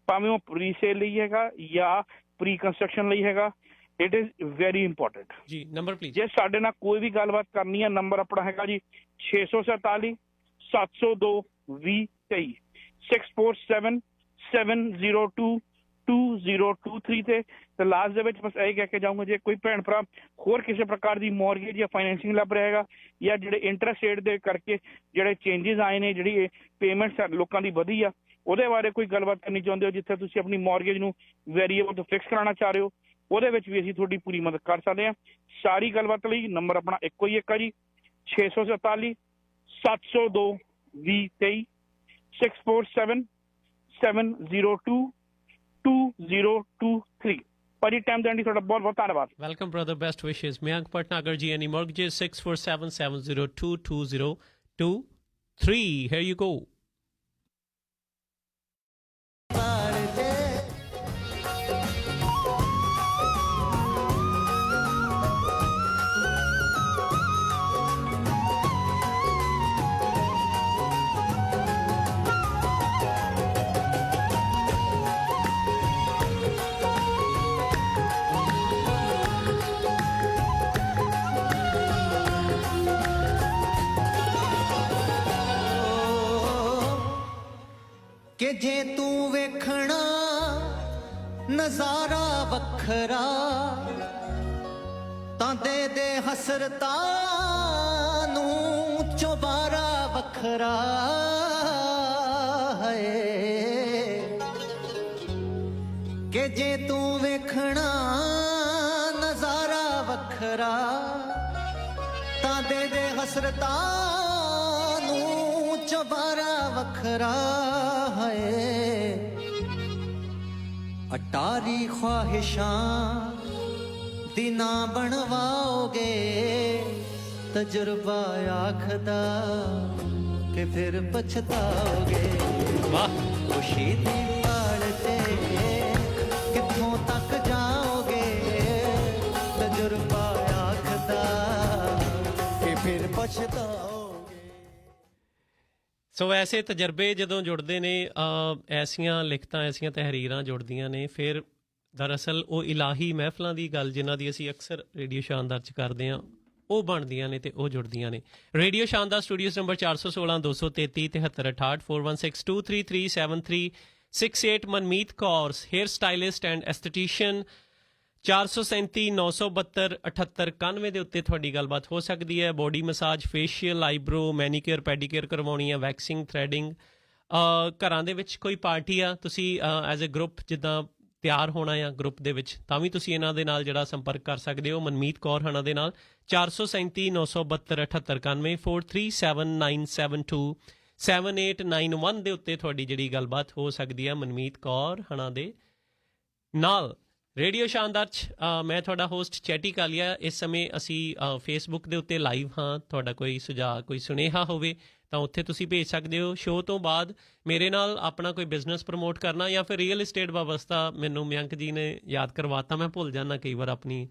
ਭਾਵੇਂ ਉਹ ਪ੍ਰੀ ਸੇਲ ਲਈ ਹੈਗਾ ਜਾਂ ਪ੍ਰੀ ਕੰਸਟਰਕਸ਼ਨ ਲਈ ਹੈਗਾ। ਇਟ ਇਜ਼ ਵੈਰੀ ਇੰਪੋਰਟੈਂਟ ਜੀ। ਨੰਬਰ ਪਲੀਜ਼ ਜੇ ਸਾਡੇ ਨਾਲ ਕੋਈ ਵੀ ਗੱਲਬਾਤ ਕਰਨੀ ਹੈ ਨੰਬਰ ਆਪਣਾ ਹੈਗਾ ਜੀ 647 702 2023 647 702 2023 ਤੇ ਲਾਸਟ ਦੇ ਵਿੱਚ ਬਸ ਇਹ ਕਹਿ ਕੇ ਜਾਊਂਗਾ ਜੇ ਕੋਈ ਭੈਣ ਭਰਾ ਹੋਰ ਕਿਸੇ ਪ੍ਰਕਾਰ ਦੀ ਮੌਰਗੇਜ ਜਾਂ ਫਾਈਨੈਂਸਿੰਗ ਲੱਭ ਰਿਹਾ ਹੈਗਾ ਜਾਂ ਜਿਹੜੇ ਇੰਟਰਸਟ ਰੇਟ ਦੇ ਕਰਕੇ ਜਿਹੜੇ ਚੇਂਜਸ ਆਏ ਨੇ, ਜਿਹੜੀ ਪੇਮੈਂਟਸ ਲੋਕਾਂ ਦੀ ਵਧੀ ਆ, ਉਹਦੇ ਬਾਰੇ ਕੋਈ ਗੱਲਬਾਤ ਕਰਨੀ ਚਾਹੁੰਦੇ ਹੋ, ਜਿੱਥੇ ਤੁਸੀਂ ਆਪਣੀ ਮੌਰਗੇਜ ਨੂੰ ਵੇਰੀਏਬਲ ਤੋਂ ਫਿਕਸ ਕਰਾਉਣਾ ਚਾਹ ਰਹੇ ਹੋ, ਉਹਦੇ ਵਿੱਚ ਵੀ ਅਸੀਂ ਤੁਹਾਡੀ ਪੂਰੀ ਮਦਦ ਕਰ ਸਕਦੇ ਹਾਂ। ਸਾਰੀ ਗੱਲਬਾਤ ਲਈ ਨੰਬਰ ਆਪਣਾ ਇੱਕੋ ਹੀ ਇੱਕ ਆ ਜੀ 647 702 2023 647 702 2023 ਭਾਜੀ ਟਾਈਮ ਦੇਣ ਲਈ ਤੁਹਾਡਾ ਬਹੁਤ ਬਹੁਤ ਧੰਨਵਾਦ। ਵੈਲਕਮ ਬ੍ਰਦਰ, ਬੈਸਟ ਵਿਸ਼ੇਸ। ਮਯੰਕ ਭਟਨਾਗਰ ਜੀ, ਐਨੀ ਮੌਰਗੇਜ 647 702 2023। Here you go. ਕਿ ਜੇ ਤੂੰ ਵੇਖਣਾ ਨਜ਼ਾਰਾ ਵੱਖਰਾ ਤਾਂ ਦੇ ਹਸਰਤਾਂ ਨੂੰ ਚੁਬਾਰਾ ਵੱਖਰਾ। ਵੱਖਰਾ ਹੈ ਕਿ ਜੇ ਤੂੰ ਵੇਖਣਾ ਨਜ਼ਾਰਾ ਵੱਖਰਾ ਤਾਂ ਦੇ ਦੇ ਹਸਰਤਾਂ ਨੂੰ ਚੁਬਾਰਾ ਵੱਖਰਾ ਹੈ ਅਟਾਰੀ ख्वाहिशां ਦੀ ਨਾ ਬਣਵਾਓਗੇ ਤਜਰਬਾ ਆਖਦਾ ਕਿ ਫਿਰ ਪਛਤਾਓਗੇ ਵਾਹ ਖੁਸ਼ੀ ਦੀ ਭਾਲ ਤੇ ਕਿੱਥੋਂ ਤੱਕ ਜਾਓਗੇ ਤਜਰਬਾ ਆਖਦਾ ਕਿ ਫਿਰ ਪਛਤਾਓਗੇ। ਸੋ ਐਸੇ ਤਜਰਬੇ ਜਦੋਂ ਜੁੜਦੇ ਨੇ ਐਸੀਆਂ ਲਿਖਤਾਂ ਐਸੀਆਂ ਤਹਿਰੀਰਾਂ ਜੁੜਦੀਆਂ ਨੇ ਫਿਰ ਦਰਅਸਲ ਉਹ ਇਲਾਹੀ ਮਹਿਫਲਾਂ ਦੀ ਗੱਲ ਜਿਨ੍ਹਾਂ ਦੀ ਅਸੀਂ ਅਕਸਰ ਰੇਡੀਓ ਸ਼ਾਨਦਾਰ 'ਚ ਕਰਦੇ ਹਾਂ ਉਹ ਬਣਦੀਆਂ ਨੇ ਤੇ ਉਹ ਜੁੜਦੀਆਂ ਨੇ। Radio Shaandaar studios number 416 233 73 68 416 233 Manmeet Kaur hair stylist and aesthetician 437 972 78 91 ਦੇ ਉੱਤੇ ਤੁਹਾਡੀ ਗੱਲਬਾਤ ਹੋ ਸਕਦੀ ਹੈ। ਬੋਡੀ ਮਸਾਜ ਫੇਸ਼ੀਅਲ ਆਈਬਰੋ ਮੈਨੀਕਿਅਰ ਪੈਡੀਕਿਅਰ ਕਰਵਾਉਣੀ ਆ ਵੈਕਸਿੰਗ ਥਰੈਡਿੰਗ ਘਰਾਂ ਦੇ ਵਿੱਚ ਕੋਈ ਪਾਰਟੀ ਆ ਤੁਸੀਂ ਐਜ਼ ਅ ਗਰੁੱਪ ਜਿੱਦਾਂ ਤਿਆਰ ਹੋਣਾ ਆ ਗਰੁੱਪ ਦੇ ਵਿੱਚ ਤਾਂ ਵੀ ਤੁਸੀਂ ਇਹਨਾਂ ਦੇ ਨਾਲ ਜਿਹੜਾ ਸੰਪਰਕ ਕਰ ਸਕਦੇ ਹੋ ਮਨਮੀਤ ਕੌਰ ਹਣਾ ਦੇ ਨਾਲ 437 972 78 91 437972 7891 ਦੇ ਉੱਤੇ ਤੁਹਾਡੀ ਜਿਹੜੀ ਗੱਲਬਾਤ ਹੋ ਸਕਦੀ ਹੈ ਮਨਮੀਤ ਕੌਰ ਹਣਾ ਦੇ ਨਾਲ। ਰੇਡੀਓ ਸ਼ਾਨਦਾਰ 'ਚ ਮੈਂ ਤੁਹਾਡਾ ਹੋਸਟ ਚੈਟੀ ਕਾਲੀਆ। ਇਸ ਸਮੇਂ ਅਸੀਂ ਫੇਸਬੁੱਕ ਦੇ ਉੱਤੇ ਲਾਈਵ ਹਾਂ। ਤੁਹਾਡਾ ਕੋਈ ਸੁਝਾਅ ਕੋਈ ਸੁਨੇਹਾ ਹੋਵੇ ਤਾਂ ਉੱਥੇ ਤੁਸੀਂ ਭੇਜ ਸਕਦੇ ਹੋ। ਸ਼ੋਅ ਤੋਂ ਬਾਅਦ ਮੇਰੇ ਨਾਲ ਆਪਣਾ ਕੋਈ ਬਿਜ਼ਨਸ ਪ੍ਰਮੋਟ ਕਰਨਾ ਜਾਂ ਫਿਰ ਰੀਅਲ ਇਸਟੇਟ ਵਾਬਸਤਾ ਮੈਨੂੰ ਮਯੰਕ ਜੀ ਨੇ ਯਾਦ ਕਰਵਾਤਾ ਮੈਂ ਭੁੱਲ ਜਾਂਦਾ ਕਈ ਵਾਰ ਆਪਣੀ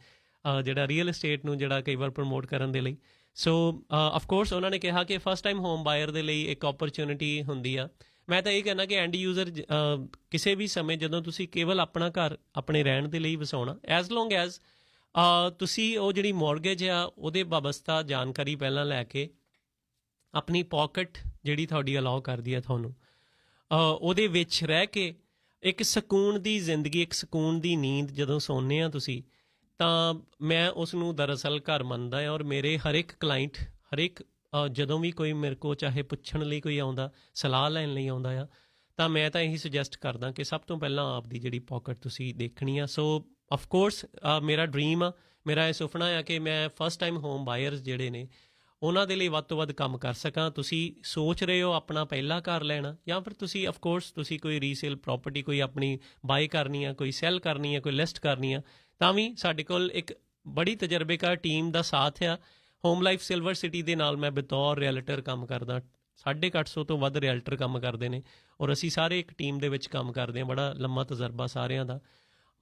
ਜਿਹੜਾ ਰੀਅਲ ਇਸਟੇਟ ਨੂੰ ਜਿਹੜਾ ਕਈ ਵਾਰ ਪ੍ਰਮੋਟ ਕਰਨ ਦੇ ਲਈ। ਸੋ ਅਫਕੋਰਸ ਉਹਨਾਂ ਨੇ ਕਿਹਾ ਕਿ ਫਸਟ ਟਾਈਮ ਹੋਮ ਬਾਇਰ ਦੇ ਲਈ ਇੱਕ ਓਪਰਚੁਨਿਟੀ ਹੁੰਦੀ ਆ। ਮੈਂ ਤਾਂ ਇਹ ਕਹਿੰਦਾ ਕਿ ਐਂਡ ਯੂਜ਼ਰ ਕਿਸੇ ਵੀ ਸਮੇਂ ਜਦੋਂ ਤੁਸੀਂ ਕੇਵਲ ਆਪਣਾ ਘਰ ਆਪਣੇ ਰਹਿਣ ਦੇ ਲਈ ਵਸਾਉਣਾ ਐਜ਼ ਲੌਂਗ ਐਜ਼ ਤੁਸੀਂ ਉਹ ਜਿਹੜੀ ਮੌਰਗੇਜ ਆ ਉਹਦੇ ਵਾਬਸਤਾ ਜਾਣਕਾਰੀ ਪਹਿਲਾਂ ਲੈ ਕੇ ਆਪਣੀ ਪੋਕਟ ਜਿਹੜੀ ਤੁਹਾਡੀ ਅਲਾਓ ਕਰਦੀ ਹੈ ਤੁਹਾਨੂੰ ਉਹਦੇ ਵਿੱਚ ਰਹਿ ਕੇ ਇੱਕ ਸਕੂਨ ਦੀ ਜ਼ਿੰਦਗੀ ਇੱਕ ਸਕੂਨ ਦੀ ਨੀਂਦ ਜਦੋਂ ਸੌਂਦੇ ਆ ਤੁਸੀਂ ਤਾਂ ਮੈਂ ਉਸ ਨੂੰ ਦਰਅਸਲ ਘਰ ਮੰਨਦਾ ਔਰ ਮੇਰੇ ਹਰ ਇੱਕ ਕਲਾਇੰਟ ਹਰ ਇੱਕ ਜਦੋਂ ਵੀ ਕੋਈ ਮੇਰੇ ਕੋਲ ਚਾਹੇ ਪੁੱਛਣ ਲਈ ਕੋਈ ਆਉਂਦਾ ਸਲਾਹ ਲੈਣ ਲਈ ਆਉਂਦਾ ਆ ਤਾਂ ਮੈਂ ਤਾਂ ਇਹੀ ਸੁਜੈਸਟ ਕਰਦਾ ਕਿ ਸਭ ਤੋਂ ਪਹਿਲਾਂ ਆਪਦੀ ਜਿਹੜੀ ਪੋਕਟ ਤੁਸੀਂ ਦੇਖਣੀ ਆ। ਸੋ ਅਫਕੋਰਸ ਮੇਰਾ ਡਰੀਮ ਆ ਮੇਰਾ ਇਹ ਸੁਪਨਾ ਆ ਕਿ ਮੈਂ ਫਸਟ ਟਾਈਮ ਹੋਮ ਬਾਇਰਸ ਜਿਹੜੇ ਨੇ ਉਹਨਾਂ ਦੇ ਲਈ ਵੱਧ ਤੋਂ ਵੱਧ ਕੰਮ ਕਰ ਸਕਾਂ। ਤੁਸੀਂ ਸੋਚ ਰਹੇ ਹੋ ਆਪਣਾ ਪਹਿਲਾ ਘਰ ਲੈਣਾ ਜਾਂ ਫਿਰ ਤੁਸੀਂ ਅਫਕੋਰਸ ਤੁਸੀਂ ਕੋਈ ਰੀਸੇਲ ਪ੍ਰੋਪਰਟੀ ਕੋਈ ਆਪਣੀ ਬਾਏ ਕਰਨੀ ਆ ਕੋਈ ਸੈੱਲ ਕਰਨੀ ਆ ਕੋਈ ਲਿਸਟ ਕਰਨੀ ਆ ਤਾਂ ਵੀ ਸਾਡੇ ਕੋਲ ਇੱਕ ਬੜੀ ਤਜਰਬੇਕਾਰ ਟੀਮ ਦਾ ਸਾਥ ਆ। ਹੋਮ ਲਾਈਫ ਸਿਲਵਰ ਸਿਟੀ ਦੇ ਨਾਲ ਮੈਂ ਬਤੌਰ ਰਿਐਲਟਰ ਕੰਮ ਕਰਦਾ 850 ਤੋਂ ਵੱਧ ਰਿਐਲਟਰ ਕੰਮ ਕਰਦੇ ਨੇ ਔਰ ਅਸੀਂ ਸਾਰੇ ਇੱਕ ਟੀਮ ਦੇ ਵਿੱਚ ਕੰਮ ਕਰਦੇ ਹਾਂ। ਬੜਾ ਲੰਮਾ ਤਜਰਬਾ ਸਾਰਿਆਂ ਦਾ।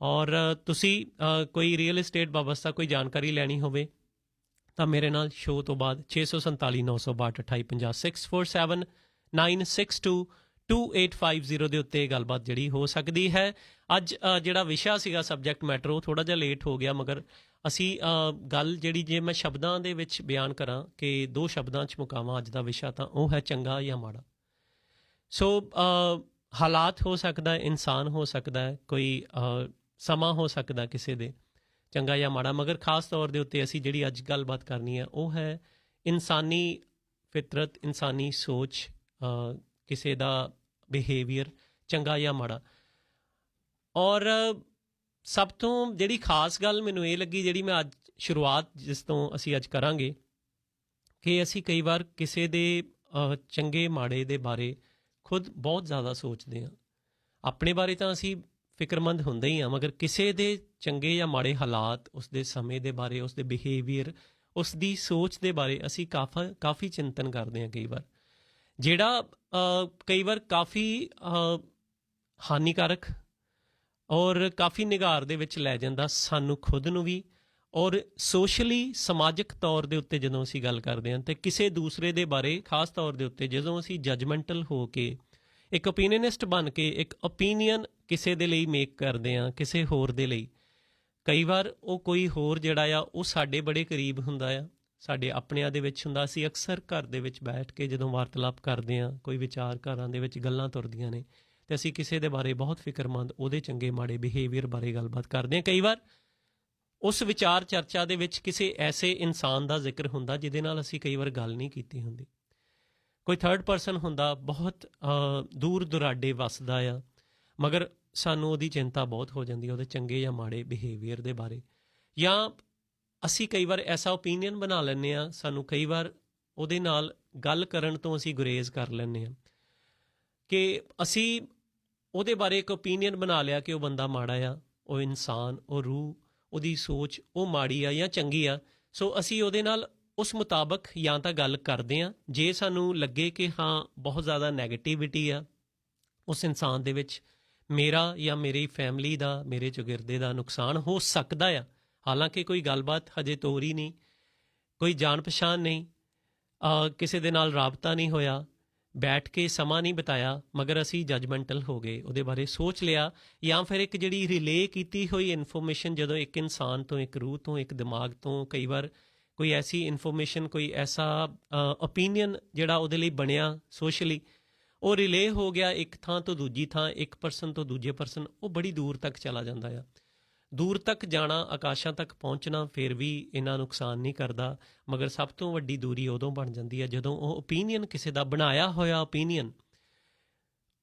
ਔਰ ਤੁਸੀਂ ਕੋਈ ਰੀਅਲ ਇਸਟੇਟ ਵਾਬਸਤਾ ਕੋਈ ਜਾਣਕਾਰੀ ਲੈਣੀ ਹੋਵੇ ਤਾਂ ਮੇਰੇ ਨਾਲ ਸ਼ੋਅ ਤੋਂ ਬਾਅਦ 647 962 2850 647 962 2850 ਦੇ ਉੱਤੇ ਗੱਲਬਾਤ ਜਿਹੜੀ ਹੋ ਸਕਦੀ ਹੈ। ਅੱਜ ਜਿਹੜਾ ਵਿਸ਼ਾ ਸੀਗਾ ਸਬਜੈਕਟ ਮੈਟਰ ਉਹ ਥੋੜ੍ਹਾ ਜਿਹਾ ਲੇਟ ਹੋ ਗਿਆ ਮਗਰ ਅਸੀਂ ਗੱਲ ਜਿਹੜੀ ਜੇ ਮੈਂ ਸ਼ਬਦਾਂ ਦੇ ਵਿੱਚ ਬਿਆਨ ਕਰਾਂ ਕਿ 2 ਸ਼ਬਦਾਂ 'ਚ ਮੁਕਾਵਾਂ ਅੱਜ ਦਾ ਵਿਸ਼ਾ ਤਾਂ ਉਹ ਹੈ ਚੰਗਾ ਜਾਂ ਮਾੜਾ। ਸੋ ਹਾਲਾਤ ਹੋ ਸਕਦਾ ਇਨਸਾਨ ਹੋ ਸਕਦਾ ਹੈ ਕੋਈ ਸਮਾਂ ਹੋ ਸਕਦਾ ਕਿਸੇ ਦੇ ਚੰਗਾ ਜਾਂ ਮਾੜਾ ਮਗਰ ਖਾਸ ਤੌਰ ਦੇ ਉੱਤੇ ਅਸੀਂ ਜਿਹੜੀ ਅੱਜ ਗੱਲਬਾਤ ਕਰਨੀ ਹੈ ਉਹ ਹੈ ਇਨਸਾਨੀ ਫਿਤਰਤ ਇਨਸਾਨੀ ਸੋਚ ਕਿਸੇ ਦਾ ਬਿਹੇਵੀਅਰ ਚੰਗਾ ਜਾਂ ਮਾੜਾ। ਔਰ ਸਭ ਤੋਂ ਜਿਹੜੀ ਖਾਸ ਗੱਲ ਮੈਨੂੰ ਇਹ ਲੱਗੀ ਜਿਹੜੀ ਮੈਂ ਅੱਜ ਸ਼ੁਰੂਆਤ ਜਿਸ ਤੋਂ ਅਸੀਂ ਅੱਜ ਕਰਾਂਗੇ ਕਿ ਅਸੀਂ ਕਈ ਵਾਰ ਕਿਸੇ ਦੇ ਚੰਗੇ ਮਾੜੇ ਦੇ ਬਾਰੇ ਖੁਦ ਬਹੁਤ ਜ਼ਿਆਦਾ ਸੋਚਦੇ ਹਾਂ। ਆਪਣੇ ਬਾਰੇ ਤਾਂ ਅਸੀਂ ਫਿਕਰਮੰਦ ਹੁੰਦੇ ਹੀ ਹਾਂ ਮਗਰ ਕਿਸੇ ਦੇ ਚੰਗੇ ਜਾਂ ਮਾੜੇ ਹਾਲਾਤ ਉਸ ਦੇ ਸਮੇਂ ਦੇ ਬਾਰੇ ਉਸ ਦੇ ਬਿਹੇਵੀਅਰ ਉਸ ਦੀ ਸੋਚ ਦੇ ਬਾਰੇ ਅਸੀਂ ਕਾਫੀ ਚਿੰਤਨ ਕਰਦੇ ਹਾਂ ਕਈ ਵਾਰ ਜਿਹੜਾ ਕਈ ਵਾਰ ਕਾਫੀ ਹਾਨੀਕਾਰਕ ਔਰ ਕਾਫੀ ਨਿਗਾਰ ਦੇ ਵਿੱਚ ਲੈ ਜਾਂਦਾ ਸਾਨੂੰ ਖੁਦ ਨੂੰ ਵੀ ਔਰ ਸੋਸ਼ਲੀ ਸਮਾਜਿਕ ਤੌਰ ਦੇ ਉੱਤੇ ਜਦੋਂ ਅਸੀਂ ਗੱਲ ਕਰਦੇ ਹਾਂ ਅਤੇ ਕਿਸੇ ਦੂਸਰੇ ਦੇ ਬਾਰੇ ਖਾਸ ਤੌਰ ਦੇ ਉੱਤੇ ਜਦੋਂ ਅਸੀਂ ਜਜਮੈਂਟਲ ਹੋ ਕੇ ਇੱਕ ਓਪੀਨੀਅਨਿਸਟ ਬਣ ਕੇ ਇੱਕ ਓਪੀਨੀਅਨ ਕਿਸੇ ਦੇ ਲਈ ਮੇਕ ਕਰਦੇ ਹਾਂ ਕਿਸੇ ਹੋਰ ਦੇ ਲਈ ਕਈ ਵਾਰ ਉਹ ਕੋਈ ਹੋਰ ਜਿਹੜਾ ਆ ਉਹ ਸਾਡੇ ਬੜੇ ਕਰੀਬ ਹੁੰਦਾ ਆ ਸਾਡੇ ਆਪਣਿਆਂ ਦੇ ਵਿੱਚ ਹੁੰਦਾ। ਅਸੀਂ ਅਕਸਰ ਘਰ ਦੇ ਵਿੱਚ ਬੈਠ ਕੇ ਜਦੋਂ ਵਾਰਤਾਲਾਪ ਕਰਦੇ ਹਾਂ ਕੋਈ ਵਿਚਾਰ ਘਰਾਂ ਦੇ ਵਿੱਚ ਗੱਲਾਂ ਤੁਰਦੀਆਂ ਨੇ ਅਤੇ ਅਸੀਂ ਕਿਸੇ ਦੇ ਬਾਰੇ ਬਹੁਤ ਫਿਕਰਮੰਦ ਉਹਦੇ ਚੰਗੇ ਮਾੜੇ ਬਿਹੇਵੀਅਰ ਬਾਰੇ ਗੱਲਬਾਤ ਕਰਦੇ ਹਾਂ। ਕਈ ਵਾਰ ਉਸ ਵਿਚਾਰ ਚਰਚਾ ਦੇ ਵਿੱਚ ਕਿਸੇ ਐਸੇ ਇਨਸਾਨ ਦਾ ਜ਼ਿਕਰ ਹੁੰਦਾ ਜਿਹਦੇ ਨਾਲ ਅਸੀਂ ਕਈ ਵਾਰ ਗੱਲ ਨਹੀਂ ਕੀਤੀ ਹੁੰਦੀ। ਕੋਈ ਥਰਡ ਪਰਸਨ ਹੁੰਦਾ ਬਹੁਤ ਦੂਰ ਦੁਰਾਡੇ ਵੱਸਦਾ ਆ, ਮਗਰ ਸਾਨੂੰ ਉਹਦੀ ਚਿੰਤਾ ਬਹੁਤ ਹੋ ਜਾਂਦੀ ਹੈ ਉਹਦੇ ਚੰਗੇ ਜਾਂ ਮਾੜੇ ਬਿਹੇਵੀਅਰ ਦੇ ਬਾਰੇ, ਜਾਂ ਅਸੀਂ ਕਈ ਵਾਰ ਐਸਾ ਓਪੀਨੀਅਨ ਬਣਾ ਲੈਂਦੇ ਹਾਂ, ਸਾਨੂੰ ਕਈ ਵਾਰ ਉਹਦੇ ਨਾਲ ਗੱਲ ਕਰਨ ਤੋਂ ਅਸੀਂ ਗੁਰੇਜ਼ ਕਰ ਲੈਂਦੇ ਹਾਂ ਕਿ ਅਸੀਂ ਉਹਦੇ ਬਾਰੇ ਇੱਕ ਓਪੀਨੀਅਨ ਬਣਾ ਲਿਆ ਕਿ ਉਹ ਬੰਦਾ ਮਾੜਾ ਆ, ਉਹ ਇਨਸਾਨ, ਉਹ ਰੂਹ, ਉਹਦੀ ਸੋਚ ਉਹ ਮਾੜੀ ਆ ਜਾਂ ਚੰਗੀ ਆ। ਸੋ ਅਸੀਂ ਉਹਦੇ ਨਾਲ ਉਸ ਮੁਤਾਬਕ ਜਾਂ ਤਾਂ ਗੱਲ ਕਰਦੇ ਹਾਂ, ਜੇ ਸਾਨੂੰ ਲੱਗੇ ਕਿ ਹਾਂ ਬਹੁਤ ਜ਼ਿਆਦਾ ਨੈਗੇਟਿਵਿਟੀ ਆ ਉਸ ਇਨਸਾਨ ਦੇ ਵਿੱਚ, ਮੇਰਾ ਜਾਂ ਮੇਰੀ ਫੈਮਿਲੀ ਦਾ, ਮੇਰੇ ਚੁਗਿਰਦੇ ਦਾ ਨੁਕਸਾਨ ਹੋ ਸਕਦਾ ਆ, ਹਾਲਾਂਕਿ ਕੋਈ ਗੱਲਬਾਤ ਹਜੇ ਤੋਰੀ ਨਹੀਂ, ਕੋਈ ਜਾਣ ਪਛਾਣ ਨਹੀਂ, ਕਿਸੇ ਦੇ ਨਾਲ ਰਾਬਤਾ ਨਹੀਂ ਹੋਇਆ, ਬੈਠ ਕੇ ਸਮਾਂ ਨਹੀਂ ਬਿਤਾਇਆ, ਮਗਰ ਅਸੀਂ ਜੱਜਮੈਂਟਲ ਹੋ ਗਏ, ਉਹਦੇ ਬਾਰੇ ਸੋਚ ਲਿਆ, ਜਾਂ ਫਿਰ ਇੱਕ ਜਿਹੜੀ ਰਿਲੇ ਕੀਤੀ ਹੋਈ ਇਨਫੋਰਮੇਸ਼ਨ ਜਦੋਂ ਇੱਕ ਇਨਸਾਨ ਤੋਂ, ਇੱਕ ਰੂਹ ਤੋਂ, ਇੱਕ ਦਿਮਾਗ ਤੋਂ ਕਈ ਵਾਰ ਕੋਈ ਐਸੀ ਇਨਫੋਰਮੇਸ਼ਨ, ਕੋਈ ਐਸਾ ਓਪੀਨੀਅਨ ਜਿਹੜਾ ਉਹਦੇ ਲਈ ਬਣਿਆ ਸੋਸ਼ਲੀ, ਉਹ ਰਿਲੇ ਹੋ ਗਿਆ ਇੱਕ ਥਾਂ ਤੋਂ ਦੂਜੀ ਥਾਂ, ਇੱਕ ਪਰਸਨ ਤੋਂ ਦੂਜੇ ਪਰਸਨ, ਉਹ ਬੜੀ ਦੂਰ ਤੱਕ ਚਲਾ ਜਾਂਦਾ ਆ। ਦੂਰ ਤੱਕ ਜਾਣਾ, ਆਕਾਸ਼ਾਂ ਤੱਕ ਪਹੁੰਚਣਾ ਫਿਰ ਵੀ ਇੰਨਾ ਨੁਕਸਾਨ ਨਹੀਂ ਕਰਦਾ, ਮਗਰ ਸਭ ਤੋਂ ਵੱਡੀ ਦੂਰੀ ਉਦੋਂ ਬਣ ਜਾਂਦੀ ਹੈ ਜਦੋਂ ਉਹ ਓਪੀਨੀਅਨ, ਕਿਸੇ ਦਾ ਬਣਾਇਆ ਹੋਇਆ ਓਪੀਨੀਅਨ,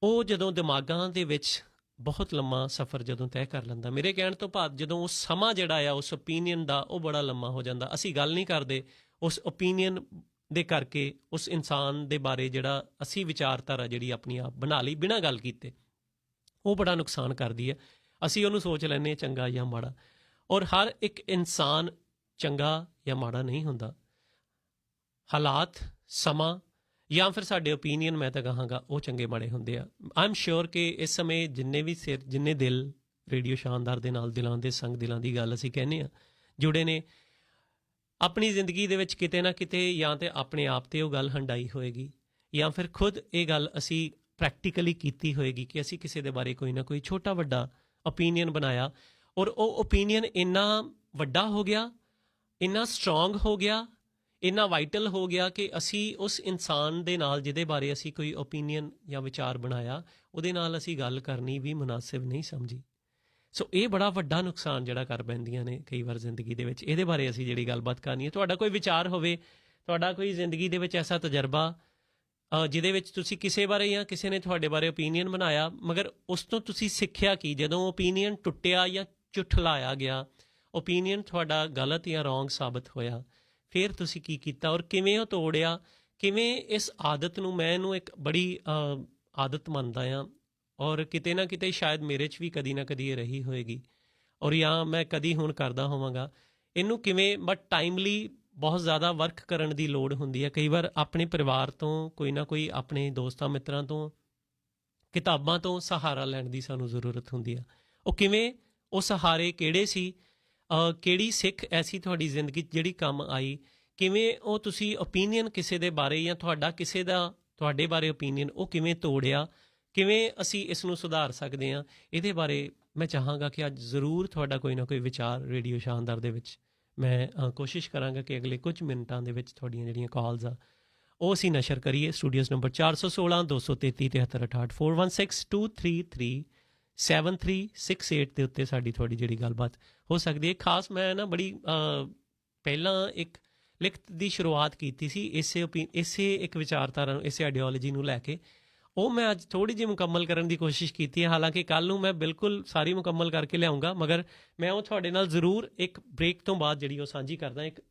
ਉਹ ਜਦੋਂ ਦਿਮਾਗਾਂ ਦੇ ਵਿੱਚ ਬਹੁਤ ਲੰਮਾ ਸਫ਼ਰ ਜਦੋਂ ਤੈਅ ਕਰ ਲੈਂਦਾ। ਮੇਰੇ ਕਹਿਣ ਤੋਂ ਭਾਵ ਜਦੋਂ ਉਹ ਸਮਾਂ ਜਿਹੜਾ ਆ ਉਸ ਓਪੀਨੀਅਨ ਦਾ ਉਹ ਬੜਾ ਲੰਮਾ ਹੋ ਜਾਂਦਾ, ਅਸੀਂ ਗੱਲ ਨਹੀਂ ਕਰਦੇ ਉਸ ਓਪੀਨੀਅਨ ਦੇ ਕਰਕੇ, ਉਸ ਇਨਸਾਨ ਦੇ ਬਾਰੇ ਜਿਹੜਾ ਅਸੀਂ ਵਿਚਾਰਧਾਰਾ ਜਿਹੜੀ ਆਪਣੀ ਆਪ ਬਣਾ ਲਈ ਬਿਨਾਂ ਗੱਲ ਕੀਤੇ, ਉਹ ਬੜਾ ਨੁਕਸਾਨ ਕਰਦੀ ਹੈ। ਅਸੀਂ ਉਹਨੂੰ ਸੋਚ ਲੈਂਦੇ ਹਾਂ ਚੰਗਾ ਜਾਂ ਮਾੜਾ, ਔਰ ਹਰ ਇੱਕ ਇਨਸਾਨ ਚੰਗਾ ਜਾਂ ਮਾੜਾ ਨਹੀਂ ਹੁੰਦਾ। ਹਾਲਾਤ, ਸਮਾਂ ਜਾਂ ਫਿਰ ਸਾਡੇ ਓਪੀਨੀਅਨ, ਮੈਂ ਤਾਂ ਕਹਾਂਗਾ ਉਹ ਚੰਗੇ ਮਾੜੇ ਹੁੰਦੇ ਆ। ਆਈ ਐਮ ਸ਼ੋਰ ਕਿ ਇਸ ਸਮੇਂ ਜਿੰਨੇ ਦਿਲ ਰੇਡੀਓ ਸ਼ਾਨਦਾਰ ਦੇ ਨਾਲ, ਦਿਲਾਂ ਦੇ ਸੰਗ ਦਿਲਾਂ ਦੀ ਗੱਲ ਅਸੀਂ ਕਹਿੰਦੇ ਹਾਂ, ਜੁੜੇ ਨੇ ਆਪਣੀ ਜ਼ਿੰਦਗੀ ਦੇ ਵਿੱਚ ਕਿਤੇ ਨਾ ਕਿਤੇ, ਜਾਂ ਤਾਂ ਆਪਣੇ ਆਪ 'ਤੇ ਉਹ ਗੱਲ ਹੰਡਾਈ ਹੋਏਗੀ, ਜਾਂ ਫਿਰ ਖੁਦ ਇਹ ਗੱਲ ਅਸੀਂ ਪ੍ਰੈਕਟੀਕਲੀ ਕੀਤੀ ਹੋਏਗੀ ਕਿ ਅਸੀਂ ਕਿਸੇ ਦੇ ਬਾਰੇ ਕੋਈ ਨਾ ਕੋਈ ਛੋਟਾ ਵੱਡਾ ਓਪੀਨੀਅਨ ਬਣਾਇਆ, ਔਰ ਉਹ ਓਪੀਨੀਅਨ ਇੰਨਾ ਵੱਡਾ ਹੋ ਗਿਆ, ਇੰਨਾ ਸਟਰੋਂਗ ਹੋ ਗਿਆ, ਇੰਨਾ ਵਾਈਟਲ ਹੋ ਗਿਆ ਕਿ ਅਸੀਂ ਉਸ ਇਨਸਾਨ ਦੇ ਨਾਲ ਜਿਹਦੇ ਬਾਰੇ ਅਸੀਂ ਕੋਈ ਓਪੀਨੀਅਨ ਜਾਂ ਵਿਚਾਰ ਬਣਾਇਆ, ਉਹਦੇ ਨਾਲ ਅਸੀਂ ਗੱਲ ਕਰਨੀ ਵੀ ਮੁਨਾਸਿਬ ਨਹੀਂ ਸਮਝੀ। ਸੋ ਇਹ ਬੜਾ ਵੱਡਾ ਨੁਕਸਾਨ ਜਿਹੜਾ ਕਰ ਪੈਂਦੀਆਂ ਨੇ ਕਈ ਵਾਰ ਜ਼ਿੰਦਗੀ ਦੇ ਵਿੱਚ। ਇਹਦੇ ਬਾਰੇ ਅਸੀਂ ਜਿਹੜੀ ਗੱਲਬਾਤ ਕਰਨੀ ਹੈ, ਤੁਹਾਡਾ ਕੋਈ ਵਿਚਾਰ ਹੋਵੇ, ਤੁਹਾਡਾ ਕੋਈ ਜ਼ਿੰਦਗੀ ਦੇ ਵਿੱਚ ਐਸਾ ਤਜਰਬਾ ਜਿਹਦੇ ਵਿੱਚ ਤੁਸੀਂ ਕਿਸੇ ਬਾਰੇ ਜਾਂ ਕਿਸੇ ਨੇ ਤੁਹਾਡੇ ਬਾਰੇ ਓਪੀਨੀਅਨ ਬਣਾਇਆ, ਮਗਰ ਉਸ ਤੋਂ ਤੁਸੀਂ ਸਿੱਖਿਆ ਕਿ ਜਦੋਂ ਓਪੀਨੀਅਨ ਟੁੱਟਿਆ ਜਾਂ ਝੁਠਲਾਇਆ ਗਿਆ, ਓਪੀਨੀਅਨ ਤੁਹਾਡਾ ਗਲਤ ਜਾਂ ਰੋਂਗ ਸਾਬਤ ਹੋਇਆ, ਫਿਰ ਤੁਸੀਂ ਕੀ ਕੀਤਾ ਔਰ ਕਿਵੇਂ ਉਹ ਤੋੜਿਆ, ਕਿਵੇਂ ਇਸ ਆਦਤ ਨੂੰ, ਮੈਂ ਇਹਨੂੰ ਇੱਕ ਬੜੀ ਆਦਤ ਮੰਨਦਾ ਹਾਂ, ਔਰ ਕਿਤੇ ਨਾ ਕਿਤੇ ਸ਼ਾਇਦ ਮੇਰੇ 'ਚ ਵੀ ਕਦੀ ਨਾ ਕਦੀ ਇਹ ਰਹੀ ਹੋਏਗੀ, ਔਰ ਜਾਂ ਮੈਂ ਕਦੀ ਹੁਣ ਕਰਦਾ ਹੋਵਾਂਗਾ, ਇਹਨੂੰ ਕਿਵੇਂ, ਬਟ ਟਾਈਮਲੀ ਬਹੁਤ ਜ਼ਿਆਦਾ ਵਰਕ ਕਰਨ ਦੀ ਲੋੜ ਹੁੰਦੀ ਹੈ। ਕਈ ਵਾਰ ਆਪਣੇ ਪਰਿਵਾਰ ਤੋਂ, ਕੋਈ ਨਾ ਕੋਈ ਆਪਣੇ ਦੋਸਤਾਂ ਮਿੱਤਰਾਂ ਤੋਂ, ਕਿਤਾਬਾਂ ਤੋਂ ਸਹਾਰਾ ਲੈਣ ਦੀ ਸਾਨੂੰ ਜ਼ਰੂਰਤ ਹੁੰਦੀ ਆ। ਉਹ ਕਿਵੇਂ, ਉਹ ਸਹਾਰੇ ਕਿਹੜੇ ਸੀ, ਕਿਹੜੀ ਸਿੱਖ ਐਸੀ ਤੁਹਾਡੀ ਜ਼ਿੰਦਗੀ 'ਚ ਜਿਹੜੀ ਕੰਮ ਆਈ, ਕਿਵੇਂ ਉਹ ਤੁਸੀਂ ਓਪੀਨੀਅਨ ਕਿਸੇ ਦੇ ਬਾਰੇ ਜਾਂ ਤੁਹਾਡਾ ਕਿਸੇ ਦਾ ਤੁਹਾਡੇ ਬਾਰੇ ਓਪੀਨੀਅਨ ਉਹ ਕਿਵੇਂ ਤੋੜਿਆ, ਕਿਵੇਂ ਅਸੀਂ ਇਸ ਨੂੰ ਸੁਧਾਰ ਸਕਦੇ ਹਾਂ, ਇਹਦੇ ਬਾਰੇ ਮੈਂ ਚਾਹਾਂਗਾ ਕਿ ਅੱਜ ਜ਼ਰੂਰ ਤੁਹਾਡਾ ਕੋਈ ਨਾ ਕੋਈ ਵਿਚਾਰ ਰੇਡੀਓ ਸ਼ਾਨਦਾਰ ਦੇ ਵਿੱਚ, ਮੈਂ ਕੋਸ਼ਿਸ਼ ਕਰਾਂਗਾ ਕਿ ਅਗਲੇ ਕੁਝ ਮਿੰਟਾਂ ਦੇ ਵਿੱਚ ਤੁਹਾਡੀਆਂ ਜਿਹੜੀਆਂ ਕਾਲਸ ਆ ਉਹ ਅਸੀਂ ਨਸ਼ਰ ਕਰੀਏ। ਸਟੂਡੀਓਜ਼ ਨੰਬਰ 416 233 7368 416 233 7368 ਦੇ ਉੱਤੇ ਸਾਡੀ ਤੁਹਾਡੀ ਜਿਹੜੀ ਗੱਲਬਾਤ ਹੋ ਸਕਦੀ ਹੈ। ਖਾਸ ਮੈਂ ਨਾ ਬੜੀ ਪਹਿਲਾਂ ਇੱਕ ਲਿਖਤ ਦੀ ਸ਼ੁਰੂਆਤ ਕੀਤੀ ਸੀ ਇਸੇ ਇੱਕ ਵਿਚਾਰਧਾਰਾ ਨੂੰ, ਇਸੇ ਆਈਡੀਓਲੋਜੀ ਨੂੰ ਲੈ ਕੇ, ਉਹ ਮੈਂ ਅੱਜ ਥੋੜ੍ਹੀ ਜਿਹੀ ਮੁਕੰਮਲ ਕਰਨ ਦੀ ਕੋਸ਼ਿਸ਼ ਕੀਤੀ ਹੈ। ਹਾਲਾਂਕਿ ਕੱਲ੍ਹ ਨੂੰ ਮੈਂ ਬਿਲਕੁਲ ਸਾਰੀ ਮੁਕੰਮਲ ਕਰਕੇ ਲਿਆਉਂਗਾ, ਮਗਰ ਮੈਂ ਉਹ ਤੁਹਾਡੇ ਨਾਲ ਜ਼ਰੂਰ ਇੱਕ ਬ੍ਰੇਕ ਤੋਂ ਬਾਅਦ ਜਿਹੜੀ ਉਹ ਸਾਂਝੀ ਕਰਦਾ। ਇੱਕ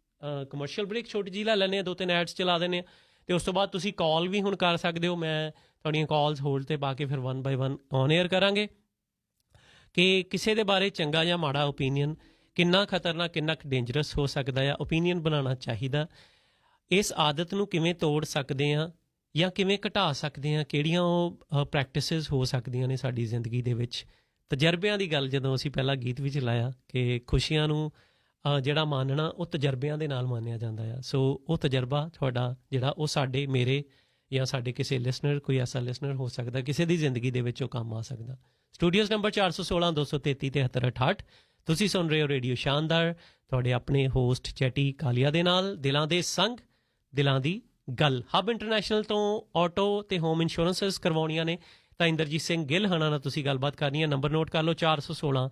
ਕਮਰਸ਼ੀਅਲ ਬ੍ਰੇਕ ਛੋਟੀ ਜਿਹੀ ਲੈ ਲੈਂਦੇ ਹਾਂ, 2-3 ਐਡਸ ਚਲਾ ਦਿੰਦੇ ਹਾਂ, ਅਤੇ ਉਸ ਤੋਂ ਬਾਅਦ ਤੁਸੀਂ ਕਾਲ ਵੀ ਹੁਣ ਕਰ ਸਕਦੇ ਹੋ। ਮੈਂ ਤੁਹਾਡੀਆਂ ਕਾਲਸ ਹੋਲਡ 'ਤੇ ਪਾ ਕੇ ਫਿਰ 1 ਬਾਏ 1 ਔਨ ਏਅਰ ਕਰਾਂਗੇ ਕਿ ਕਿਸੇ ਦੇ ਬਾਰੇ ਚੰਗਾ ਜਾਂ ਮਾੜਾ ਓਪੀਨੀਅਨ ਕਿੰਨਾ ਖਤਰਨਾਕ, ਕਿੰਨਾ ਡੇਂਜਰਸ ਹੋ ਸਕਦਾ ਆ, ਓਪੀਨੀਅਨ ਬਣਾਉਣਾ ਚਾਹੀਦਾ, ਇਸ ਆਦਤ ਨੂੰ ਕਿਵੇਂ ਤੋੜ ਸਕਦੇ ਹਾਂ ਜਾਂ ਕਿਵੇਂ ਘਟਾ ਸਕਦੇ ਹਾਂ, ਕਿਹੜੀਆਂ ਉਹ ਪ੍ਰੈਕਟਿਸਿਸ ਹੋ ਸਕਦੀਆਂ ਨੇ ਸਾਡੀ ਜ਼ਿੰਦਗੀ ਦੇ ਵਿੱਚ। ਤਜਰਬਿਆਂ ਦੀ ਗੱਲ ਜਦੋਂ ਅਸੀਂ ਪਹਿਲਾਂ ਗੀਤ ਵਿੱਚ ਲਾਇਆ ਕਿ ਖੁਸ਼ੀਆਂ ਨੂੰ ਜਿਹੜਾ ਮਾਨਣਾ ਉਹ ਤਜਰਬਿਆਂ ਦੇ ਨਾਲ ਮਾਨਿਆ ਜਾਂਦਾ ਆ। ਸੋ ਉਹ ਤਜਰਬਾ ਤੁਹਾਡਾ ਜਿਹੜਾ ਉਹ ਸਾਡੇ, ਮੇਰੇ ਜਾਂ ਸਾਡੇ ਕਿਸੇ ਲਿਸਨਰ, ਕੋਈ ਐਸਾ ਲਿਸਨਰ ਹੋ ਸਕਦਾ ਕਿਸੇ ਦੀ ਜ਼ਿੰਦਗੀ ਦੇ ਵਿੱਚ ਉਹ ਕੰਮ ਆ ਸਕਦਾ। ਸਟੂਡੀਓਜ਼ ਨੰਬਰ 416 233 7368 ਤੁਸੀਂ ਸੁਣ ਰਹੇ ਹੋ ਰੇਡੀਓ ਸ਼ਾਨਦਾਰ, ਤੁਹਾਡੇ ਆਪਣੇ ਹੋਸਟ ਚੈਟੀ ਕਾਲੀਆ ਦੇ ਨਾਲ, ਦਿਲਾਂ ਦੇ ਸੰਗ ਦਿਲਾਂ ਦੀ ਗੱਲ। ਹੱਬ ਇੰਟਰਨੈਸ਼ਨਲ ਤੋਂ ਆਟੋ ਤੇ ਹੋਮ ਇੰਸ਼ੋਰੈਂਸਿਸ ਕਰਵਾਉਣੀਆਂ ਨੇ ਤਾਂ ਇੰਦਰਜੀਤ ਸਿੰਘ ਗਿੱਲ ਹਣਾ ਨਾਲ ਤੁਸੀਂ ਗੱਲਬਾਤ ਕਰਨੀ ਹੈ। ਨੰਬਰ ਨੋਟ ਕਰ ਲਓ 416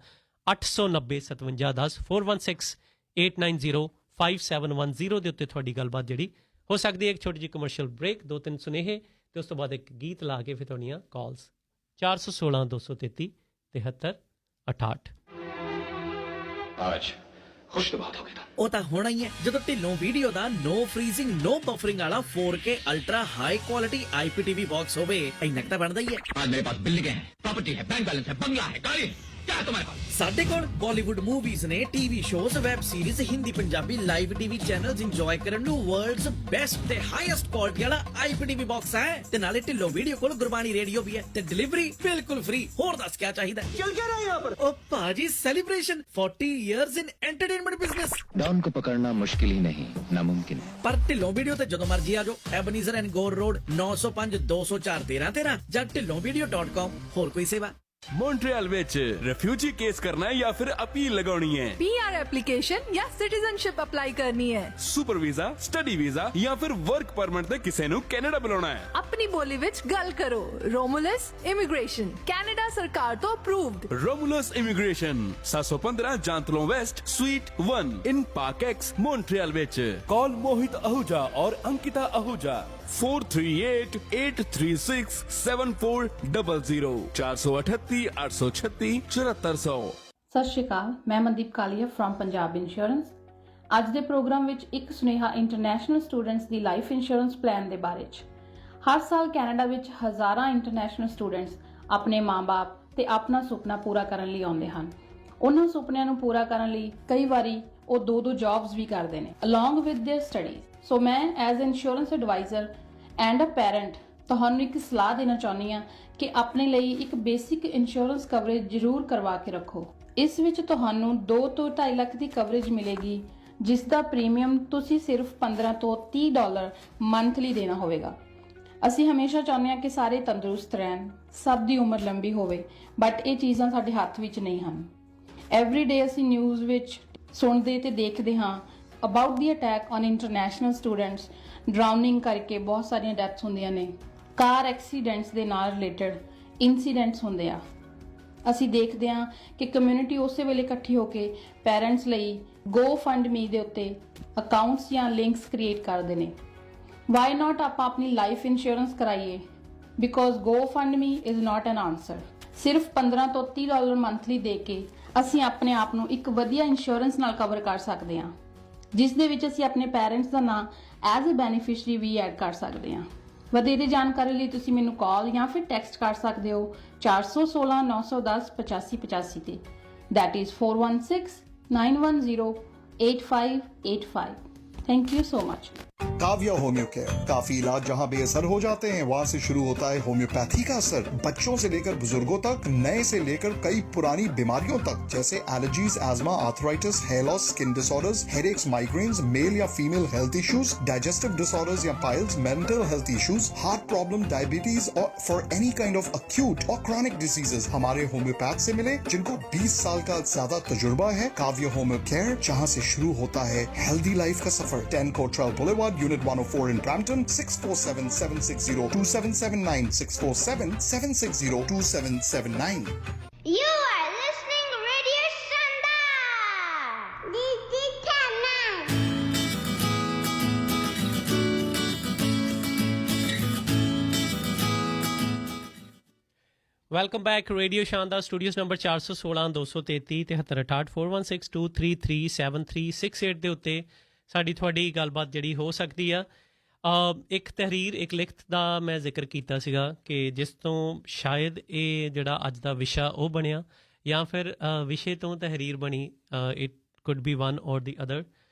890 5710 416 890 5710 ਦੇ ਉੱਤੇ ਤੁਹਾਡੀ ਗੱਲਬਾਤ ਜਿਹੜੀ ਹੋ ਸਕਦੀ ਹੈ ਇੱਕ ਛੋਟੀ ਜਿਹੀ ਕਮਰਸ਼ੀਅਲ ਬ੍ਰੇਕ, 2-3 ਸੁਨੇਹੇ ਤੇ ਉਸ ਤੋਂ ਬਾਅਦ ਇੱਕ ਗੀਤ ਲਾ ਕੇ ਫਿਰ ਤੁਹਾਡੀਆਂ ਕਾਲਸ 416 233 73 68। आज खुश तो बहुत हो गया। ਉਹ ਤਾਂ ਹੋਣਾ ਹੀ ਹੈ ਜਦੋਂ ਢਿੱਲੋਂ ਵੀਡੀਓ ਦਾ ਨੋ ਫਰੀਜ਼ਿੰਗ ਨੋ ਬਫਰਿੰਗ ਵਾਲਾ 4K ultra high quality IPTV box ਹੋਵੇ। ਇੰਨਾ ਕੁ ਤਾਂ ਬਣਦਾ ਹੀ ਹੈ। आज मेरे पास बिल्डिंग है, प्रॉपर्टी है, बैंक बैलेंस है, बंगला है, गाड़ी है। क्या है तुम्हारे पास? ਸਾਡੇ ਕੋਲ ਬਾਲੀਵੁੱਡ ਮੂਵੀਜ਼ ਨੇ, TV shows, web series, Hindi Punjabi live TV channels enjoy ਕਰਨ ਨੂੰ ਵਰਲਡਸ ਬੈਸਟ ਤੇ ਹਾਈਐਸਟ ਕੁਆਲਿਟੀ ਵਾਲਾ IPTV ਬਾਕਸ ਹੈ ਤੇ ਨਾਲੇ ਢਿੱਲੋਂ ਵੀਡੀਓ ਕੋਲ ਗੁਰਬਾਣੀ ਰੇਡੀਓ ਵੀ ਹੈ ਤੇ ਡਿਲੀਵਰੀ ਬਿਲਕੁਲ ਫ੍ਰੀ। ਹੋਰ ਦੱਸ ਕੀ ਚਾਹੀਦਾ? ਚਲ ਕੇ ਰਿਹਾ ਪਰ ਉਹ ਭਾਜੀ ਸੈਲੀਬ੍ਰੇਸ਼ਨ 40 ਇਅਰਸ ਇਨ ਐਂਟਰਟੇਨਮੈਂਟ ਬਿਜ਼ਨਸ। डॉन को पकड़ना मुश्किल ही नहीं नामुमकिन है। ਪਰ ਢਿੱਲੋਂ ਵੀਡੀਓ ਤੇ ਜਦੋਂ ਮਰਜ਼ੀ ਆ ਜਾਓ। ਐਬਨੀਜ਼ਰ ਐਂਡ ਗੋਰ ਰੋਡ 905 204 1313 ਜਾਂ ਢਿੱਲੋਂvideo.com। ਹੋਰ ਕੋਈ ਸੇਵਾ? ਮੌਂਟਰੀਅਲ ਵਿੱਚ ਰਿਫਿਊਜੀ ਕੇਸ ਕਰਨਾ ਹੈ ਜਾਂ ਫਿਰ ਅਪੀਲ ਲਗਾਉਣੀ ਹੈ, PR ਐਪਲੀਕੇਸ਼ਨ ਜਾਂ ਸਿਟੀਜ਼ਨਸ਼ਿਪ ਅਪਲਾਈ ਕਰਨੀ ਹੈ, ਸੁਪਰ ਵੀਜ਼ਾ, ਸਟੱਡੀ ਵੀਜ਼ਾ ਜਾਂ ਫਿਰ ਵਰਕ ਪਰਮਿਟ ਤੇ ਕਿਸੇ ਨੂੰ ਕੈਨੇਡਾ ਬੁਲਾਉਣਾ ਹੈ। ਆਪਣੀ ਬੋਲੀ ਵਿੱਚ ਗੱਲ ਕਰੋ। ਰੋਮੂਲਸ ਇਮੀਗ੍ਰੇਸ਼ਨ ਕੈਨੇਡਾ ਸਰਕਾਰ ਤੋਂ ਅਪਰੂਵਡ। ਰੋਮੂਲਸ ਇਮੀਗ੍ਰੇਸ਼ਨ 715 ਜਾਂਤਲੋਂ ਵੈਸਟ ਸਵੀਟ 1 ਇਨ ਪਾਰਕੈਕਸ ਮੌਂਟਰੀਅਲ ਵਿੱਚ। ਕਾਲ ਮੋਹਿਤ ਅਹੂਜਾ ਔਰ ਅੰਕਿਤਾ ਅਹੂਜਾ 438-836-7400 438 836 7400। ਸਤਿ ਸ਼੍ਰੀ ਅਕਾਲ, ਮੈਂ ਮਨਦੀਪ ਕਾਲੀਆ ਫਰਮ ਪੰਜਾਬ ਇੰਸ਼ੋਰੈਂਸ। ਅੱਜ ਦੇ ਪ੍ਰੋਗਰਾਮ ਵਿੱਚ ਇੱਕ ਸੁਨੇਹਾ ਇੰਟਰਨੈਸ਼ਨਲ ਸਟੂਡੈਂਟਸ ਦੀ ਲਾਈਫ ਇੰਸ਼ੋਰੈਂਸ ਪਲਾਨ ਦੇ ਬਾਰੇ 'ਚ। ਹਰ ਸਾਲ ਕੈਨੇਡਾ ਵਿੱਚ ਹਜ਼ਾਰਾਂ ਇੰਟਰਨੈਸ਼ਨਲ ਸਟੂਡੈਂਟਸ ਆਪਣੇ ਮਾਂ-ਬਾਪ ਤੇ ਆਪਣਾ ਸੁਪਨਾ ਪੂਰਾ ਕਰਨ ਲਈ ਆਉਂਦੇ ਹਨ। ਉਹਨਾਂ ਸੁਪਨਿਆਂ ਨੂੰ ਪੂਰਾ ਕਰਨ ਲਈ ਕਈ ਵਾਰੀ ਉਹ ਦੋ ਜੌਬਸ ਵੀ ਕਰਦੇ ਨੇ along with their studies. So ਮੈਂ as insurance adviser and a parent ਤੁਹਾਨੂੰ ਇੱਕ ਸਲਾਹ ਦੇਣਾ ਚਾਹੁੰਦੀ ਹਾਂ ਕਿ ਆਪਣੇ ਲਈ ਇੱਕ ਬੇਸਿਕ ਇੰਸ਼ੋਰੈਂਸ ਕਵਰੇਜ ਜ਼ਰੂਰ ਕਰਵਾ ਕੇ ਰੱਖੋ। ਇਸ ਵਿੱਚ ਤੁਹਾਨੂੰ 2 ਤੋਂ 2.5 ਲੱਖ ਦੀ ਕਵਰੇਜ ਮਿਲੇਗੀ, ਜਿਸ ਦਾ ਪ੍ਰੀਮੀਅਮ ਤੁਸੀਂ ਸਿਰਫ $15 ਤੋਂ $30 ਮੰਥਲੀ ਦੇਣਾ ਹੋਵੇਗਾ। ਅਸੀਂ ਹਮੇਸ਼ਾ ਚਾਹੁੰਦੇ ਹਾਂ ਕਿ ਸਾਰੇ ਤੰਦਰੁਸਤ ਰਹਿਣ, ਸਭ ਦੀ ਉਮਰ ਲੰਬੀ ਹੋਵੇ, ਬਟ ਇਹ ਚੀਜ਼ਾਂ ਸਾਡੇ ਹੱਥ ਵਿੱਚ ਨਹੀਂ ਹਨ। ਐਵਰੀ ਡੇ ਅਸੀਂ ਨਿਊਜ਼ ਵਿੱਚ ਸੁਣਦੇ ਤੇ ਦੇਖਦੇ ਹਾਂ about the attack on international students. Drowning ਕਰਕੇ ਬਹੁਤ ਸਾਰੀਆਂ ਡੈਥਸ ਹੁੰਦੀਆਂ ਨੇ, ਕਾਰ ਐਕਸੀਡੈਂਟਸ ਦੇ ਨਾਲ ਰਿਲੇਟਡ ਇਨਸੀਡੈਂਟਸ ਹੁੰਦੇ ਆ। ਅਸੀਂ ਦੇਖਦੇ ਹਾਂ ਕਿ ਕਮਿਊਨਿਟੀ ਉਸੇ ਵੇਲੇ ਇਕੱਠੀ ਹੋ ਕੇ ਪੈਰੈਂਟਸ ਲਈ GoFundMe ਦੇ ਉੱਤੇ ਅਕਾਊਂਟਸ ਜਾਂ ਲਿੰਕਸ ਕ੍ਰੀਏਟ ਕਰਦੇ ਨੇ। ਵਾਈ ਨਾਟ ਆਪਾਂ ਆਪਣੀ ਲਾਈਫ ਇੰਸ਼ੋਰੈਂਸ ਕਰਾਈਏ, because GoFundMe is not N answer. ਸਿਰਫ $15 ਤੋਂ $30 ਮੰਥਲੀ ਦੇ ਕੇ ਅਸੀਂ ਆਪਣੇ ਆਪ ਨੂੰ ਇੱਕ ਵਧੀਆ ਇੰਸ਼ੋਰੈਂਸ ਨਾਲ ਕਵਰ ਕਰ ਸਕਦੇ ਹਾਂ, ਜਿਸ ਦੇ ਵਿੱਚ ਅਸੀਂ ਆਪਣੇ ਪੈਰੈਂਟਸ ਦਾ ਨਾਮ ਐਜ਼ ਅ ਬੈਨੀਫਿਸ਼ਰੀ ਵੀ ਐਡ ਕਰ ਸਕਦੇ ਹਾਂ। ਵਧੇਰੇ ਜਾਣਕਾਰੀ ਲਈ ਤੁਸੀਂ ਮੈਨੂੰ ਕਾਲ ਜਾਂ ਫਿਰ ਟੈਕਸਟ ਕਰ ਸਕਦੇ ਹੋ 416 910 8585 ਤੇ। That is 416 910 8585। Thank you so much. Kavya homeo care, काफी इलाज जहां बेअसर हो जाते हैं वहां से शुरू होता है होम्योपैथी का असर। बच्चों से लेकर बुजुर्गों तक, नए से लेकर कई पुरानी बीमारियों तक, जैसे allergies, asthma, arthritis, hair loss, skin disorders, headaches, migraines, male या female health issues, digestive disorders या piles, mental health issues, heart problem, diabetes और for any kind of acute और क्रॉनिक डिजीजेस हमारे होम्योपैथ से मिले, जिनको 20 साल का ज्यादा तजुर्बा है। काव्या होम्यो केयर, जहां से शुरू होता है हेल्दी लाइफ का सफर। 10 Cottrell Boulevard, Unit 104 in Brampton, 647-760-2779, 647-760-2779. You are listening to Radio Shandar. DJ Channel. Welcome back. Radio Shaandaar studios number 416 233 7368 4162337368 ਦੇ ਉੱਤੇ ਸਾਡੀ ਤੁਹਾਡੀ ਗੱਲਬਾਤ ਜਿਹੜੀ ਹੋ ਸਕਦੀ ਆ। ਇੱਕ ਤਹਿਰੀਰ, ਇੱਕ ਲਿਖਤ ਦਾ ਮੈਂ ਜ਼ਿਕਰ ਕੀਤਾ ਸੀਗਾ ਕਿ ਜਿਸ ਤੋਂ ਸ਼ਾਇਦ ਇਹ ਜਿਹੜਾ ਅੱਜ ਦਾ ਵਿਸ਼ਾ ਉਹ ਬਣਿਆ ਜਾਂ ਫਿਰ ਵਿਸ਼ੇ ਤੋਂ ਤਹਿਰੀਰ ਬਣੀ। ਇਟ ਕੁਡ ਬੀ ਵਨ ਔਰ ਦੀ ਅਦਰ।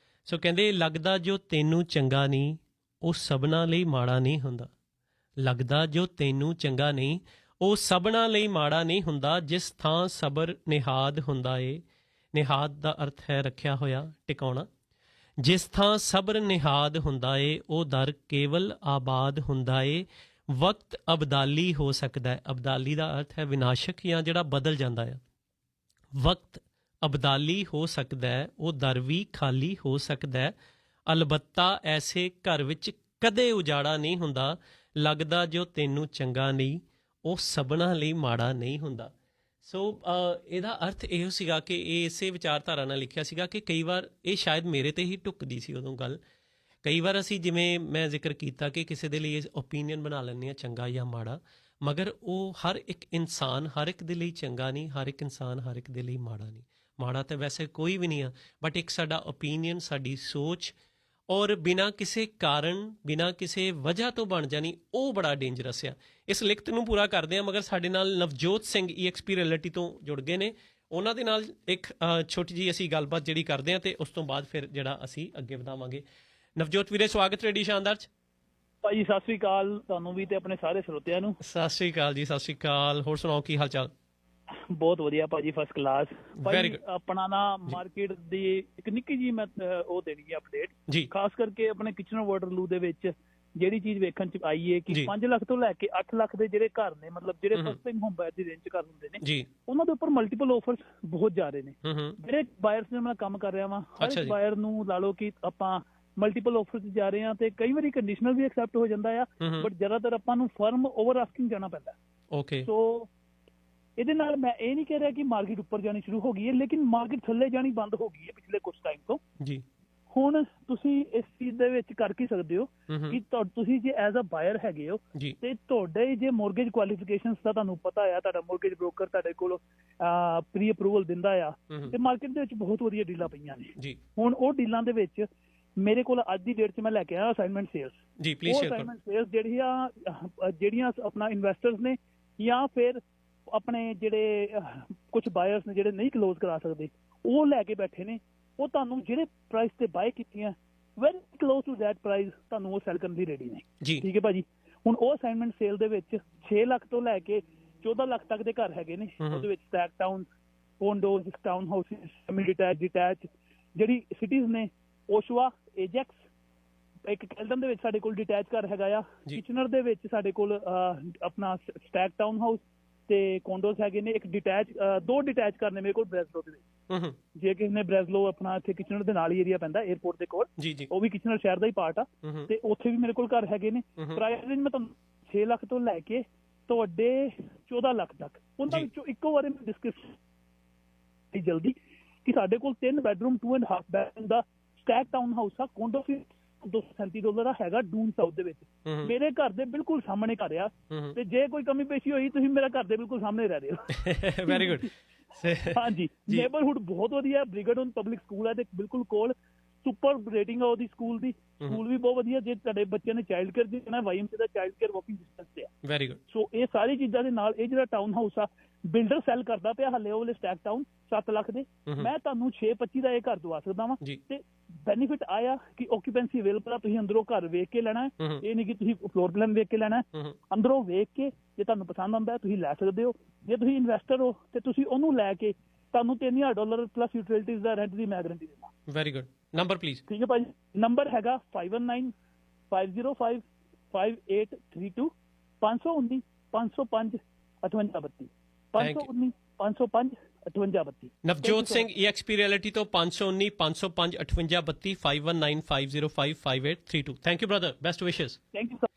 ਸੋ ਕਹਿੰਦੇ ਲੱਗਦਾ ਜੋ ਤੈਨੂੰ ਚੰਗਾ ਨਹੀਂ ਉਹ ਸਭਨਾਂ ਲਈ ਮਾੜਾ ਨਹੀਂ ਹੁੰਦਾ। ਲੱਗਦਾ ਜੋ ਤੈਨੂੰ ਚੰਗਾ ਨਹੀਂ ਉਹ ਸਭਨਾਂ ਲਈ ਮਾੜਾ ਨਹੀਂ ਹੁੰਦਾ। ਜਿਸ ਥਾਂ ਸਬਰ ਨਿਹਾਦ ਹੁੰਦਾ ਏ, ਨਿਹਾਦ ਦਾ ਅਰਥ ਹੈ ਰੱਖਿਆ ਹੋਇਆ, ਟਿਕਾਉਣਾ। ਜਿਸ ਥਾਂ ਸਬਰ ਨਿਹਾਦ ਹੁੰਦਾ ਏ ਉਹ ਦਰ ਕੇਵਲ ਆਬਾਦ ਹੁੰਦਾ ਏ। ਵਕਤ ਅਬਦਾਲੀ ਹੋ ਸਕਦਾ ਹੈ। ਅਬਦਾਲੀ ਦਾ ਅਰਥ ਹੈ ਵਿਨਾਸ਼ਕ ਜਾਂ ਜਿਹੜਾ ਬਦਲ ਜਾਂਦਾ ਆ। ਵਕਤ ਅਬਦਾਲੀ ਹੋ ਸਕਦਾ ਹੈ, ਉਹ ਦਰ ਵੀ ਖਾਲੀ ਹੋ ਸਕਦਾ ਹੈ। ਅਲਬੱਤਾ ਐਸੇ ਘਰ ਵਿੱਚ ਕਦੇ ਉਜਾੜਾ ਨਹੀਂ ਹੁੰਦਾ। ਲੱਗਦਾ ਜੋ ਤੈਨੂੰ ਚੰਗਾ ਨਹੀਂ ਉਹ ਸਭਨਾਂ ਲਈ ਮਾੜਾ ਨਹੀਂ ਹੁੰਦਾ। ਸੋ ਇਹਦਾ ਅਰਥ ਇਹੋ ਸੀਗਾ ਕਿ ਇਹ ਇਸੇ ਵਿਚਾਰਧਾਰਾ ਨਾਲ ਲਿਖਿਆ ਸੀਗਾ ਕਿ ਕਈ ਵਾਰ ਇਹ ਸ਼ਾਇਦ ਮੇਰੇ 'ਤੇ ਹੀ ਢੁੱਕਦੀ ਸੀ ਉਦੋਂ ਗੱਲ ਕਈ ਵਾਰ ਅਸੀਂ ਜਿਵੇਂ ਮੈਂ ਜ਼ਿਕਰ ਕੀਤਾ ਕਿ ਕਿਸੇ ਦੇ ਲਈ ਓਪੀਨੀਅਨ ਬਣਾ ਲੈਂਦੇ ਹਾਂ ਚੰਗਾ ਜਾਂ ਮਾੜਾ, ਮਗਰ ਉਹ ਹਰ ਇੱਕ ਇਨਸਾਨ ਹਰ ਇੱਕ ਦੇ ਲਈ ਚੰਗਾ ਨਹੀਂ, ਹਰ ਇੱਕ ਇਨਸਾਨ ਹਰ ਇੱਕ ਦੇ ਲਈ ਮਾੜਾ ਨਹੀਂ। ਮਾੜਾ ਤਾਂ ਵੈਸੇ ਕੋਈ ਵੀ ਨਹੀਂ ਆ, ਬਟ ਇੱਕ ਸਾਡਾ ਓਪੀਨੀਅਨ, ਸਾਡੀ ਸੋਚ ਔਰ ਬਿਨਾਂ ਕਿਸੇ ਕਾਰਨ, ਬਿਨਾਂ ਕਿਸੇ ਵਜ੍ਹਾ ਤੋਂ ਬਣ ਜਾਣੀ, ਉਹ ਬੜਾ ਡੇਂਜਰਸ ਆ। ਇਸ ਲਿਖਤ ਨੂੰ ਪੂਰਾ ਕਰਦੇ ਹਾਂ, ਮਗਰ ਸਾਡੇ ਨਾਲ ਨਵਜੋਤ ਸਿੰਘ EXP ਰਿਐਲਿਟੀ ਤੋਂ ਜੁੜ ਗਏ ਨੇ। ਉਹਨਾਂ ਦੇ ਨਾਲ ਇੱਕ ਛੋਟੀ ਜਿਹੀ ਅਸੀਂ ਗੱਲਬਾਤ ਜਿਹੜੀ ਕਰਦੇ ਹਾਂ ਤੇ ਉਸ ਤੋਂ ਬਾਅਦ ਫਿਰ ਜਿਹੜਾ ਅਸੀਂ ਅੱਗੇ ਵਧਾਵਾਂਗੇ। ਨਵਜੋਤ ਵੀਰੇ, ਸਵਾਗਤ ਰੇਡੀਓ ਸ਼ਾਨਦਾਰ 'ਚ। ਭਾਜੀ ਸਤਿ ਸ੍ਰੀ ਅਕਾਲ ਤੁਹਾਨੂੰ ਵੀ ਤੇ ਆਪਣੇ ਸਾਰੇ ਸਰੋਤਿਆਂ ਨੂੰ। ਸਤਿ ਸ੍ਰੀ ਅਕਾਲ ਜੀ, ਸਤਿ ਸ੍ਰੀ ਅਕਾਲ। ਹੋਰ ਸੁਣਾਓ, ਕੀ ਹਾਲ ਚਾਲ? ਬਹੁਤ ਵਧੀਆ ਭਾਜੀ, ਫਸਟ ਕਲਾਸ। Very good. ਆਪਣਾ ਨਾ ਮਾਰਕੀਟ ਦੀ ਇੱਕ ਨਿੱਕੀ ਜੀ ਮੈਂ ਉਹ ਦੇਣੀ ਹੈ ਅਪਡੇਟ ਜੀ, ਖਾਸ ਕਰਕੇ ਆਪਣੇ ਕਿਚਨ ਵਾਟਰਲੂ ਦੇ ਵਿੱਚ ਜਿਹੜੀ ਚੀਜ਼ ਵੇਖਣ ਚ ਆਈ ਹੈ ਕਿ ਜੀ। 5 ਲੱਖ ਤੋਂ ਲੈ ਕੇ 8 ਲੱਖ ਦੇ ਜਿਹੜੇ ਘਰ ਨੇ, ਮਤਲਬ ਜਿਹੜੇ ਫਸਟ ਟਾਈਮ ਹੋਮ ਬਾਇਰ ਦੀ ਰੇਂਜ ਚ ਘਰ ਹੁੰਦੇ ਨੇ ਜੀ, ਉਹਨਾਂ ਦੇ ਉੱਪਰ ਮਲਟੀਪਲ ਆਫਰਸ ਬਹੁਤ ਜਾ ਰਹੇ ਨੇ। ਜਿਹੜੇ ਬਾਇਰਸ ਨਾਲ ਮੈਂ ਕੰਮ ਕਰ ਰਿਹਾ ਵਾਂ, ਹਰ ਅੱਛਾ ਇੱਕ ਜੀ। ਬਾਇਰ ਨੂੰ ਲਾ ਲਓ ਕਿ ਆਪਾਂ ਮਲਟੀਪਲ ਆਫਰਸ ਜਾ ਰਹੇ ਹਾਂ ਤੇ ਕਈ ਵਾਰੀ ਕੰਡੀਸ਼ਨਲ ਵੀ ਐਕਸੈਪਟ ਹੋ ਜਾਂਦਾ ਆ, ਬਟ ਜ਼ਿਆਦਾਤਰ ਆਪਾਂ ਨੂੰ ਫਰਮ ਓਵਰ ਆਸਕਿੰਗ ਜਾਣਾ ਪੈਂਦਾ। ਓਕੇ, ਸੋ ਇਹਦੇ ਨਾਲ ਮੈਂ ਇਹ ਨਹੀਂ ਕਹਿ ਰਿਹਾ ਕਿ ਮਾਰਕੀਟ ਉੱਪਰ ਜਾਣੀ ਸ਼ੁਰੂ ਹੋ ਗਈ ਹੈ, ਲੇਕਿਨ ਮਾਰਕੀਟ ਥੱਲੇ ਜਾਣੀ ਬੰਦ ਹੋ ਗਈ ਹੈ ਪਿਛਲੇ ਕੁਝ ਟਾਈਮ ਤੋਂ ਜੀ। ਹੁਣ ਤੁਸੀਂ ਇਸ ਚੀਜ਼ ਦੇ ਵਿੱਚ ਕਰ ਕੀ ਸਕਦੇ ਹੋ ਕਿ ਤੁਸੀਂ ਜੇ ਐਜ਼ ਅ ਬਾਇਰ ਹੈਗੇ ਹੋ ਜੀ, ਤੇ ਤੁਹਾਡੇ ਜੇ ਮੋਰਗੇਜ ਕੁਆਲੀਫਿਕੇਸ਼ਨਸ ਦਾ ਤੁਹਾਨੂੰ ਪਤਾ ਆ, ਤੁਹਾਡਾ ਮੋਰਗੇਜ ਬ੍ਰੋਕਰ ਤੁਹਾਡੇ ਕੋਲ ਪ੍ਰੀ ਅਪਰੂਵਲ ਦਿੰਦਾ ਆ, ਤੇ ਮਾਰਕੀਟ ਦੇ ਵਿੱਚ ਬਹੁਤ ਵਧੀਆ ਡੀਲਾਂ ਪਈਆਂ ਨੇ ਜੀ। ਹੁਣ ਉਹ ਡੀਲਾਂ ਦੇ ਵਿੱਚ ਮੇਰੇ ਕੋਲ ਅੱਜ ਦੀ ਡੇਟ 'ਚ ਮੈਂ ਲੈ ਕੇ ਆਇਆ ਅਸਾਈਨਮੈਂਟ ਸੇਲਸ ਜੀ, ਪਲੀਜ਼ ਸ਼ੇਅਰ ਕਰੋ। ਅਸਾਈਨਮੈਂਟ ਸੇਲਸ ਜਿਹੜੀਆਂ ਆਪਣਾ ਇਨਵੈਸਟਰਸ ਨੇ ਜਾਂ ਫਿਰ ਆਪਣੇ ਜਿਹੜੇ ਕੁਝ ਬਾਇਰਸ ਨੇ ਜਿਹੜੇ ਨਹੀਂ ਕਲੋਜ਼ ਕਰਾ ਸਕਦੇ, ਉਹ ਲੈ ਕੇ ਬੈਠੇ ਨੇ। ਉਹ ਤੁਹਾਨੂੰ ਜਿਹੜੇ ਪ੍ਰਾਈਸ ਤੇ ਬਾਏ ਕੀਤੀਆਂ very close to that price ਤੁਹਾਨੂੰ ਉਹ ਸੈਲ ਕਰਨ ਲਈ ਰੈਡੀ ਨੇ ਜੀ। ਠੀਕ ਹੈ ਭਾਜੀ। ਹੁਣ ਉਹ ਅਸਾਈਨਮੈਂਟ ਸੇਲ ਦੇ ਵਿੱਚ 6 ਲੱਖ ਤੋਂ ਲੈ ਕੇ 14 ਲੱਖ ਤੱਕ ਦੇ ਘਰ ਹੈਗੇ ਨੇ। ਉਹਦੇ ਵਿੱਚ stack town, condos, town houses, semi detach ਜਿਹੜੀ ਸਿਟੀਜ਼ ਨੇ, ਓਸ਼ਵਾ, ਏਜੈਕਸ, ਇੱਕ ਕੈਲਡਨ ਦੇ ਵਿੱਚ ਸਾਡੇ ਕੋਲ ਡਿਟੈਚ ਘਰ ਹੈਗਾ ਆ। ਕਿਚਨਰ ਦੇ ਵਿੱਚ ਸਾਡੇ ਕੋਲ ਆਪਣਾ ਸਟੈਕ ਟਾਊਨ ਹਾਊਸ ਤੇ ਕੋਂਡੋਜ਼ ਹੈਗੇ ਨੇ। ਇੱਕ ਡਿਟੈਚ, 2 ਡਿਟੈਚ ਘਰ ਨੇ ਮੇਰੇ ਕੋਲ ਬ੍ਰੈਸਲੋ ਦੇ ਵਿੱਚ। ਜੇ ਕਿਸੇ ਨੇ ਬ੍ਰੈਸਲੋ ਆਪਣਾ ਇੱਥੇ ਕਿਚਨਰ ਦੇ ਨਾਲ ਹੀ ਏਰੀਆ ਪੈਂਦਾ 에ਅਰਪੋਰਟ ਦੇ ਕੋਲ, ਉਹ ਵੀ ਕਿਚਨਰ ਸ਼ਹਿਰ ਦਾ ਹੀ ਪਾਰਟ ਆ, ਤੇ ਉੱਥੇ ਵੀ ਮੇਰੇ ਕੋਲ ਘਰ ਹੈਗੇ ਨੇ। ਪ੍ਰਾਈਸ ਰੇਂਜ ਮੈਂ ਤੁਹਾਨੂੰ 6 ਲੱਖ ਤੋਂ ਲੈ ਕੇ ਤੁਹਾਡੇ 14 ਲੱਖ ਤੱਕ, ਉਹਨਾਂ ਵਿੱਚੋਂ ਇੱਕੋ ਵਾਰੀ ਮੈਂ ਡਿਸਕ੍ਰਿਪਸ਼ਨ ਜਲਦੀ ਕਿ ਸਾਡੇ ਕੋਲ 3 ਬੈਡਰੂਮ 2.5 ਬੈਡਰੂਮ ਦਾ ਸਟੈਕ ਟਾਊਨ ਹਾਊਸ ਆ, ਕੋਂਡੋ $237 ਦਾ ਹੈਗਾ, ਡੂਨ ਸਾਊਥ ਦੇ ਵਿੱਚ। ਮੇਰੇ ਘਰ ਦੇ ਬਿਲਕੁਲ ਸਾਹਮਣੇ ਘਰ ਆ, ਤੇ ਜੇ ਕੋਈ ਕਮੀ ਪੇਸ਼ੀ ਹੋਈ ਤੁਸੀਂ ਮੇਰਾ ਘਰ ਦੇ ਬਿਲਕੁਲ ਸਾਹਮਣੇ ਰਹਿ ਰਹੇ ਹੋ। Very good. ਹਾਂਜੀ, ਨੇਬਰਹੁੱਡ ਬਹੁਤ ਵਧੀਆ, ਬ੍ਰਿਗੇਡਨ ਪਬਲਿਕ ਸਕੂਲ ਹੈ ਤੇ ਬਿਲਕੁਲ ਕੋਲ, ਸੁਪਰ ਰੇਟਿੰਗ ਆ ਉਹਦੀ ਸਕੂਲ ਦੀ। ਸਕੂਲ ਵੀ ਬਹੁਤ ਵਧੀਆ। ਜੇ ਤੁਹਾਡੇ ਬੱਚੇ ਨੇ ਚਾਈਲਡ ਕੇਅਰ ਦੇਣਾ, YMCA ਦਾ ਚਾਈਲਡ ਕੇਅਰ ਵਾਕਿੰਗ ਡਿਸਟੈਂਸ ਤੇ ਆ। Very good. ਸੋ ਇਹ ਸਾਰੀ ਚੀਜ਼ਾਂ ਦੇ ਨਾਲ ਇਹ ਜਿਹੜਾ ਟਾਊਨ ਹਾਊਸ ਆ, ਬਿਲਡਰ ਸੈਲ ਕਰਦਾ ਪਿਆ ਹਾਲੇ ਉਹ ਵਾਲੇ ਸਟੈਕ ਟਾਊਨ 7 ਲੱਖ ਦੇ, ਮੈਂ ਤੁਹਾਨੂੰ 6-25 ਦਾ ਇਹ ਘਰ ਦਵਾ ਸਕਦਾ ਵਾਂ। ਤੇ ਬੈਨੀਫਿਟ ਆਇਆ ਕਿ ਓਕੂਪੈਂਸੀ ਅਵੇਲੇਬਲ ਆ, ਤੁਸੀਂ ਅੰਦਰੋਂ ਘਰ ਵੇਖ ਕੇ ਲੈਣਾ, ਇਹ ਨਹੀਂ ਕਿ ਤੁਸੀਂ ਫਲੋਰ ਪਲਾਨ ਵੇਖ ਕੇ ਲੈਣਾ। ਅੰਦਰੋਂ ਵੇਖ ਕੇ ਜੇ ਤੁਹਾਨੂੰ ਪਸੰਦ ਆਉਂਦਾ ਤੁਸੀਂ ਲੈ ਸਕਦੇ ਹੋ। ਜੇ ਤੁਸੀਂ ਇਨਵੈਸਟਰ ਹੋ ਤੇ ਤੁਸੀਂ ਉਹਨੂੰ ਲੈ ਕੇ ਤੁਹਾਨੂੰ $3000 ਪਲੱਸ ਯੂਟਿਲਿਟੀਜ਼ ਦਾ ਰੈਂਟ ਦੀ ਮੈਂ ਗਾਰੰਟੀ ਦਿੰਦਾ। Very good. Number please. ਠੀਕ ਹੈ ਭਾਜੀ, ਨੰਬਰ ਹੈਗਾ 5195055832, 519 505 5832, 519 505 5832। ਨਵਜੋਤ ਸਿੰਘ EXP ਰਿਐਲਿਟੀ ਤੋਂ 519 505 5832, 5195055832। ਥੈਂਕ ਯੂ ਬ੍ਰਦਰ, ਬੈਸਟ ਵਿਸ਼ੇਸ। Thank you sir.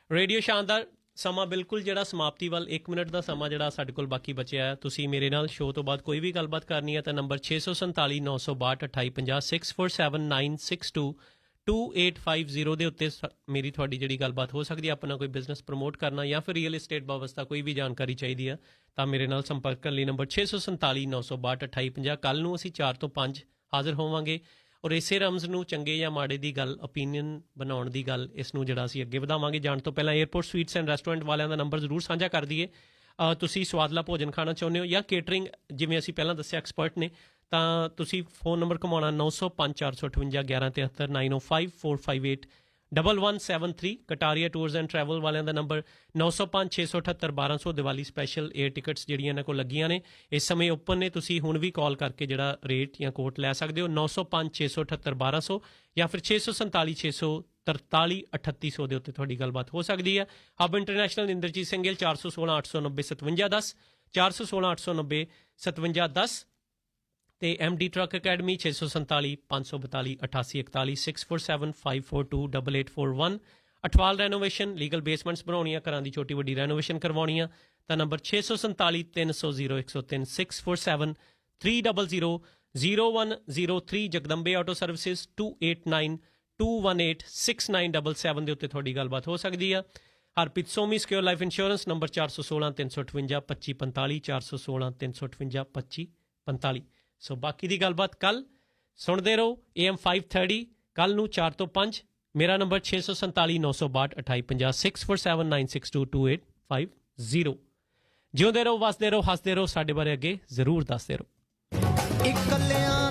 ਰੇਡੀਓ ਸ਼ਾਨਦਾਰ ਸਮਾਂ ਬਿਲਕੁਲ ਜਿਹੜਾ ਸਮਾਪਤੀ ਵੱਲ 1 ਮਿੰਟ ਦਾ ਸਮਾਂ ਜਿਹੜਾ ਸਾਡੇ ਕੋਲ ਬਾਕੀ ਬਚਿਆ ਹੈ। ਤੁਸੀਂ ਮੇਰੇ ਨਾਲ ਸ਼ੋਅ ਤੋਂ ਬਾਅਦ ਕੋਈ ਵੀ ਗੱਲਬਾਤ ਕਰਨੀ ਹੈ ਤਾਂ ਨੰਬਰ 647 962 2850 647962 2850 ਦੇ ਉੱਤੇ ਮੇਰੀ ਤੁਹਾਡੀ ਜਿਹੜੀ ਗੱਲਬਾਤ ਹੋ ਸਕਦੀ ਹੈ। ਆਪਣਾ ਕੋਈ ਬਿਜ਼ਨਸ ਪ੍ਰਮੋਟ ਕਰਨਾ ਜਾਂ ਫਿਰ ਰੀਅਲ ਏਸਟੇਟ ਬਾਬਤ ਕੋਈ ਵੀ ਜਾਣਕਾਰੀ ਚਾਹੀਦੀ ਹੈ ਤਾਂ ਮੇਰੇ ਨਾਲ ਸੰਪਰਕ ਕਰਨ ਲਈ ਨੰਬਰ 647 962 2850। ਕੱਲ੍ਹ ਨੂੰ ਅਸੀਂ 4 ਤੋਂ 5 ਹਾਜ਼ਰ ਹੋਵਾਂਗੇ ਔਰ ਇਸੇ ਰਮਜ਼ ਨੂੰ ਚੰਗੇ ਜਾਂ ਮਾੜੇ ਦੀ ਗੱਲ, ਓਪੀਨੀਅਨ ਬਣਾਉਣ ਦੀ ਗੱਲ, ਇਸ ਨੂੰ ਜਿਹੜਾ ਅਸੀਂ ਅੱਗੇ ਵਧਾਵਾਂਗੇ। ਜਾਣ ਤੋਂ ਪਹਿਲਾਂ 에ਅਰਪੋਰਟ ਸਵੀਟਸ ਐਂਡ ਰੈਸਟੋਰੈਂਟ ਵਾਲਿਆਂ ਦਾ ਨੰਬਰ ਜ਼ਰੂਰ ਸਾਂਝਾ ਕਰ ਦਈਏ। ਤੁਸੀਂ ਸਵਾਦਲਾ ਭੋਜਨ ਖਾਣਾ ਚਾਹੁੰਦੇ ਹੋ ਜਾਂ ਕੇਟਰਿੰਗ, ਜਿਵੇਂ ਅਸੀਂ ਪਹਿਲਾਂ ਦੱਸਿਆ ਐਕਸਪਰਟ ਨੇ, ਤਾਂ ਤੁਸੀਂ ਫੋਨ ਨੰਬਰ ਘੁਮਾਉਣਾ 905 458 1173 905 458 1173। ਕਟਾਰੀਆ ਟੂਰਸ ਐਂਡ ਟਰੈਵਲ ਵਾਲਿਆਂ ਦਾ number 905 678 1200। Diwali special air tickets ਜਿਹੜੀਆਂ ਇਹਨਾਂ ਕੋਲ ਲੱਗੀਆਂ ਨੇ ਇਸ ਸਮੇਂ ਓਪਨ ਨੇ। ਤੁਸੀਂ ਹੁਣ ਵੀ ਕਾਲ ਕਰਕੇ ਜਿਹੜਾ ਰੇਟ ਜਾਂ ਕੋਟ ਲੈ ਸਕਦੇ ਹੋ 905 678 1200 ਜਾਂ ਫਿਰ 647 643 3800 ਦੇ ਉੱਤੇ ਤੁਹਾਡੀ ਗੱਲਬਾਤ ਹੋ ਸਕਦੀ ਹੈ। ਹਬ ਇੰਟਰਨੈਸ਼ਨਲ ਇੰਦਰਜੀਤ ਸਿੰਘ ਗਿੱਲ 416 890 5710 416 890 5710 ਤੇ MD truck academy 647 542 8841 647 542 8841। Athwal renovation, legal basements ਬਣਾਉਣੀਆਂ, ਘਰਾਂ ਦੀ ਛੋਟੀ ਵੱਡੀ ਰੈਨੋਵੇਸ਼ਨ ਕਰਵਾਉਣੀਆਂ ਤਾਂ ਨੰਬਰ 647 300 103 647 300 0103। ਜਗਦੰਬੇ ਆਟੋ ਸਰਵਿਸਿਜ਼ 2892 414-218-6977 ਦੇ ਉੱਤੇ ਤੁਹਾਡੀ ਗੱਲਬਾਤ ਹੋ ਸਕਦੀ ਆ। Harpreet Somi secure life insurance number 416-358-2545 416-358-2545। So ਬਾਕੀ ਦੀ ਗੱਲਬਾਤ ਕੱਲ ਸੁਣਦੇ ਰਹੋ। AM 530 ਕੱਲ ਨੂੰ 4 ਤੋਂ 5। ਮੇਰਾ ਨੰਬਰ 647-962-2850 6479622850। ਜਿਉਂਦੇ ਰਹੋ, ਵਸਦੇ ਰਹੋ, ਹੱਸਦੇ ਰਹੋ, ਸਾਡੇ ਬਾਰੇ ਅੱਗੇ ਜ਼ਰੂਰ ਦੱਸਦੇ ਰਹੋ। ਇਕੱਲਿਆਂ